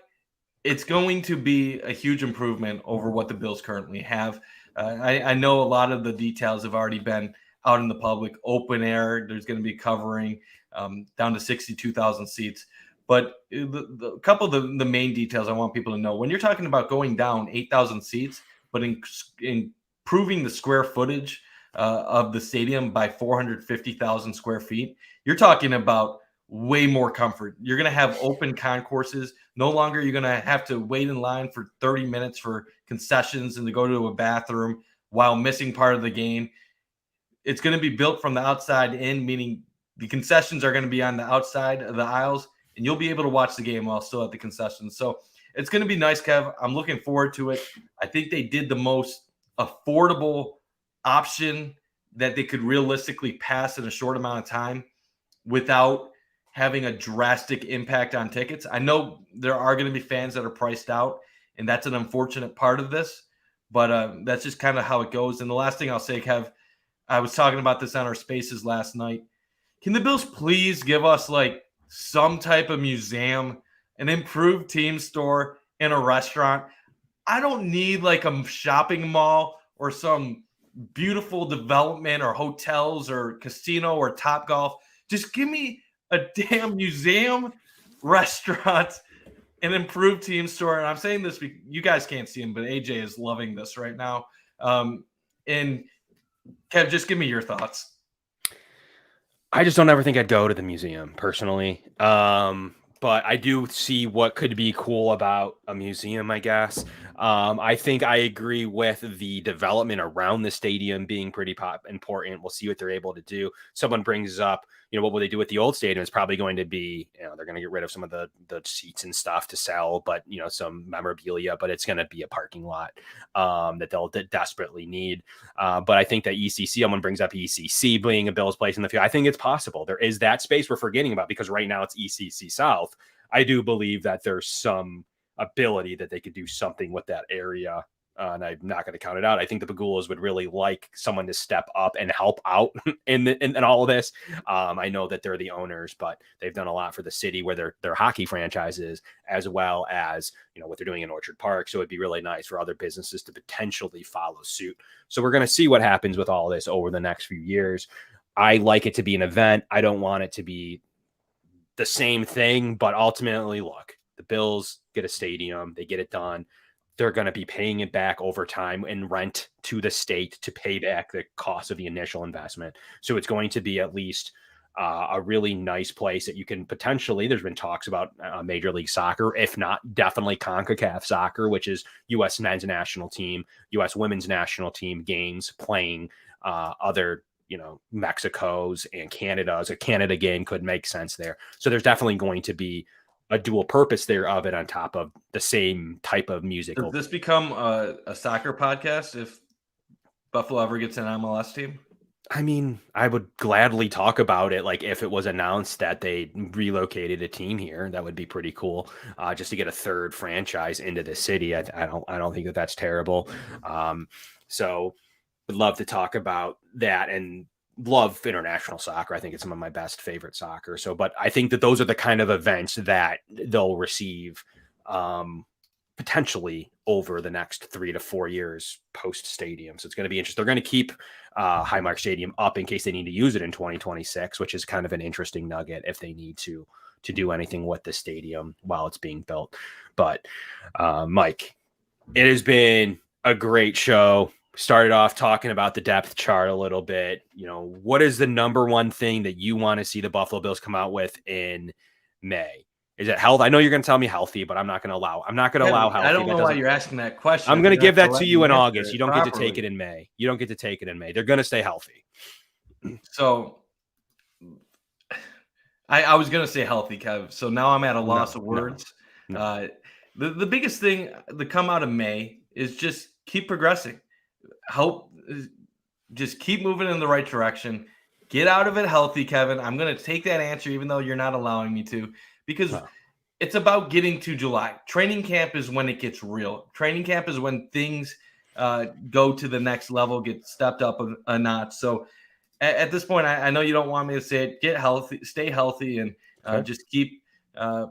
it's going to be a huge improvement over what the Bills currently have. I know a lot of the details have already been out in the public. Open air, there's going to be covering down to 62,000 seats. But a couple of the main details I want people to know. When you're talking about going down 8,000 seats, but improving the square footage of the stadium by 450,000 square feet, you're talking about way more comfort. You're going to have open concourses. No longer you're going to have to wait in line for 30 minutes for concessions and to go to a bathroom while missing part of the game. It's going to be built from the outside in, meaning the concessions are going to be on the outside of the aisles, and you'll be able to watch the game while still at the concessions. So it's going to be nice, Kev. I'm looking forward to it. I think they did the most affordable option that they could realistically pass in a short amount of time without having a drastic impact on tickets. I know there are going to be fans that are priced out, and that's an unfortunate part of this, but that's just kind of how it goes. And the last thing I'll say, Kev, I was talking about this on our spaces last night. Can the Bills please give us like some type of museum, an improved team store, and a restaurant? I don't need like a shopping mall or some beautiful development or hotels or casino or Topgolf. Just give me a damn museum, restaurant, an improved team store. And I'm saying this because you guys can't see him, but AJ is loving this right now. And Kev, just give me your thoughts. I just don't ever think I'd go to the museum personally. But I do see what could be cool about a museum, I guess. I think I agree with the development around the stadium being pretty important. We'll see what they're able to do. Someone brings up, what will they do with the old stadium? It's probably going to be, they're going to get rid of some of the seats and stuff to sell, but, some memorabilia, but it's going to be a parking lot that they'll desperately need. But I think that ECC, someone brings up ECC being a Bills place in the field. I think it's possible. There is that space we're forgetting about because right now it's ECC South. I do believe that there's some ability that they could do something with that area. And I'm not going to count it out. I think the Pagulas would really like someone to step up and help out in all of this. I know that they're the owners, but they've done a lot for the city where their hockey franchises, as well as, what they're doing in Orchard Park. So it'd be really nice for other businesses to potentially follow suit. So we're going to see what happens with all this over the next few years. I like it to be an event. I don't want it to be the same thing, but ultimately, look, the Bills get a stadium, they get it done. They're going to be paying it back over time in rent to the state to pay back the cost of the initial investment. So it's going to be at least a really nice place that you can potentially, there's been talks about Major League Soccer, if not definitely CONCACAF soccer, which is U.S. men's national team, U.S. women's national team games playing other Mexico's and Canada's. A Canada game could make sense there. So there's definitely going to be a dual purpose there of it on top of the same type of music. Does this become a soccer podcast if Buffalo ever gets an MLS team? I mean, I would gladly talk about it. Like if it was announced that they relocated a team here, that would be pretty cool. Just to get a third franchise into the city. I don't think that that's terrible. So would love to talk about that and love international soccer. I think it's some of my best favorite soccer. So, but I think that those are the kind of events that they'll receive potentially over the next 3 to 4 years post stadium. So it's going to be interesting. They're going to keep Highmark Stadium up in case they need to use it in 2026, which is kind of an interesting nugget if they need to do anything with the stadium while it's being built. But Mike, it has been a great show. Started off talking about the depth chart a little bit. What is the number one thing that you want to see the Buffalo Bills come out with in May? Is it health? I know you're going to tell me healthy, but I'm not going to allow healthy. I don't know why you're asking that question. I'm going to give that to you in August. You don't get to take it in May. You don't get to take it in May. They're going to stay healthy. So I was going to say healthy, Kev. So now I'm at a loss of words. No. The biggest thing to come out of May is just keep progressing. Just keep moving in the right direction. Get out of it healthy, Kevin. I'm going to take that answer, even though you're not allowing me to, because it's about getting to July. Training camp is when it gets real. Training camp is when things go to the next level, get stepped up a notch. So at this point, I know you don't want me to say it. Get healthy, stay healthy, and just keep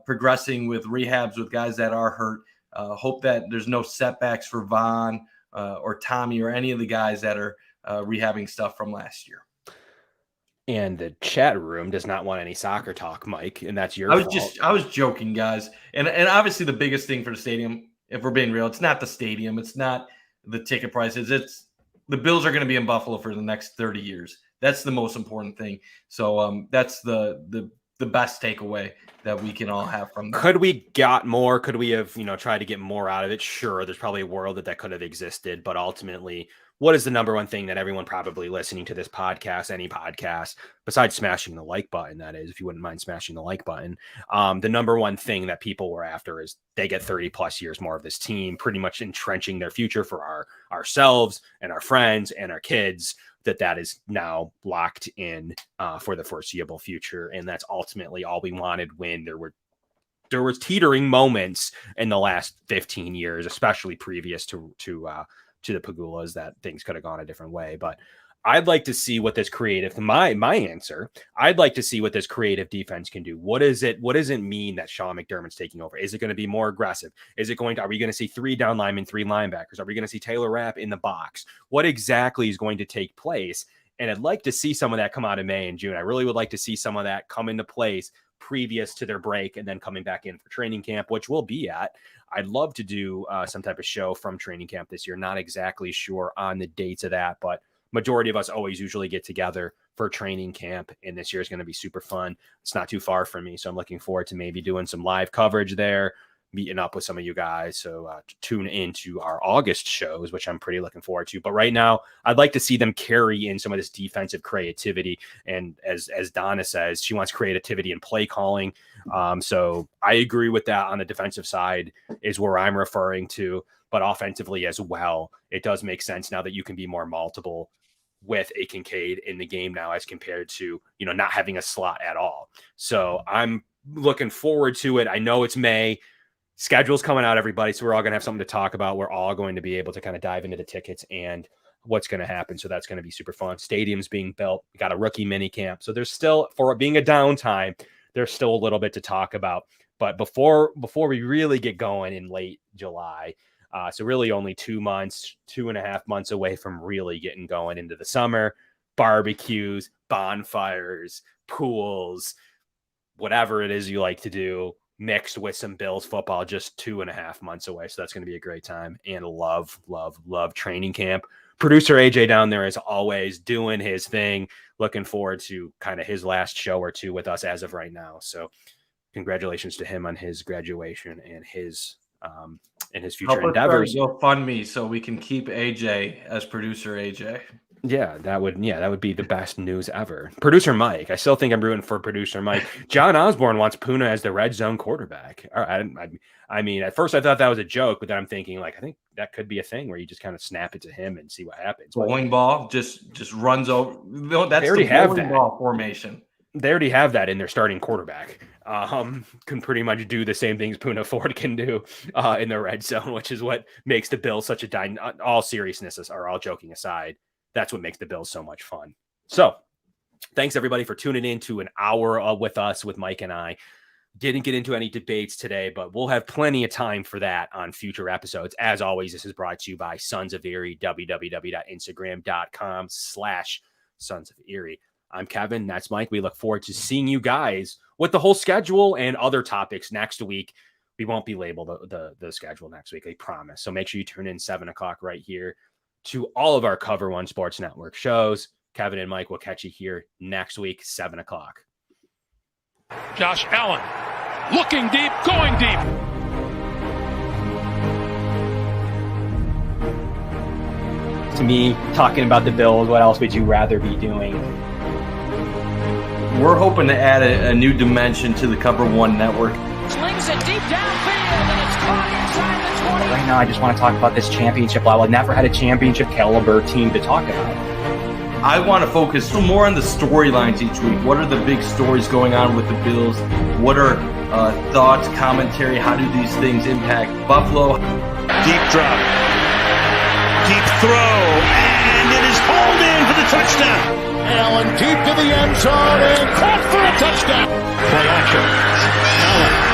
progressing with rehabs with guys that are hurt. Hope that there's no setbacks for Vaughn or Tommy or any of the guys that are rehabbing stuff from last year. And the chat room does not want any soccer talk, Mike, and that's your fault. I was joking, guys. And obviously the biggest thing for the stadium, if we're being real, it's not the stadium, it's not the ticket prices, it's the Bills are going to be in Buffalo for the next 30 years. That's the most important thing. So that's the best takeaway that we can all have from that. Could we got more? Could we have, tried to get more out of it? Sure. There's probably a world that could have existed, but ultimately, what is the number one thing that everyone probably listening to this podcast, any podcast, besides smashing the like button, that is, if you wouldn't mind smashing the like button, the number one thing that people were after is they get 30 plus years more of this team, pretty much entrenching their future for ourselves and our friends and our kids, that is now locked in for the foreseeable future. And that's ultimately all we wanted when there was teetering moments in the last 15 years, especially previous to the Pagulas, that things could have gone a different way. But I'd like to see what this creative, my answer, I'd like to see what this creative defense can do. What does it mean that Sean McDermott's taking over? Is it going to be more aggressive? Are we going to see 3 down linemen, 3 linebackers? Are we going to see Taylor Rapp in the box? What exactly is going to take place? And I'd like to see some of that come out in May and June. I really would like to see some of that come into place previous to their break and then coming back in for training camp, which we'll be at. I'd love to do some type of show from training camp this year. Not exactly sure on the dates of that, but majority of us always usually get together for training camp, and this year is going to be super fun. It's not too far from me, so I'm looking forward to maybe doing some live coverage there, meeting up with some of you guys. So tune into our August shows, which I'm pretty looking forward to. But right now, I'd like to see them carry in some of this defensive creativity. And as Donna says, she wants creativity in play calling. So I agree with that on the defensive side is where I'm referring to, but offensively as well. It does make sense now that you can be more multiple with a Kincaid in the game now as compared to, not having a slot at all. So I'm looking forward to it. I know it's May. Schedule's coming out, everybody, so we're all going to have something to talk about. We're all going to be able to kind of dive into the tickets and what's going to happen. So that's going to be super fun. Stadium's being built. We got a rookie mini camp. So there's still, for it being a downtime, there's still a little bit to talk about. But before we really get going in late July, so really only 2.5 months away from really getting going into the summer, barbecues, bonfires, pools, whatever it is you like to do, mixed with some Bills football, just 2.5 months away. So that's going to be a great time, and love training camp. Producer AJ down there is always doing his thing. Looking forward to kind of his last show or two with us as of right now. So congratulations to him on his graduation and his future endeavors. Go fund me so we can keep AJ as producer AJ. Yeah, that would be the best news ever. Producer Mike, I still think I'm rooting for producer Mike. John Osborne wants Puna as the red zone quarterback. All right, I mean, at first I thought that was a joke, but then I'm thinking I think that could be a thing where you just kind of snap it to him and see what happens. Bowling ball just runs over. No, that's the bowling ball formation. They already have that in their starting quarterback. Can pretty much do the same things Puna Ford can do in the red zone, which is what makes the Bills such a all seriousness or all joking aside. That's what makes the Bills so much fun. So thanks everybody for tuning in to an hour with us, with Mike and I. Didn't get into any debates today, but we'll have plenty of time for that on future episodes. As always, this is brought to you by Sons of Erie, www.instagram.com/Sons of Erie. I'm Kevin. That's Mike. We look forward to seeing you guys with the whole schedule and other topics next week. We won't be labeled the schedule next week, I promise. So make sure you tune in 7 o'clock right here to all of our Cover One Sports Network shows. Kevin and Mike will catch you here next week, 7 o'clock. Josh Allen looking deep, going deep. To me, talking about the Bills, what else would you rather be doing? We're hoping to add a new dimension to the Cover One network. Slings it deep downfield, and it's caught inside the 20. Right now, I just want to talk about this championship level. I've never had a championship caliber team to talk about. I want to focus more on the storylines each week. What are the big stories going on with the Bills? What are thoughts, commentary? How do these things impact Buffalo? Deep drop. Deep throw. And it is hauled in for the touchdown. Allen deep to the end zone and caught for a touchdown. Play action. Allen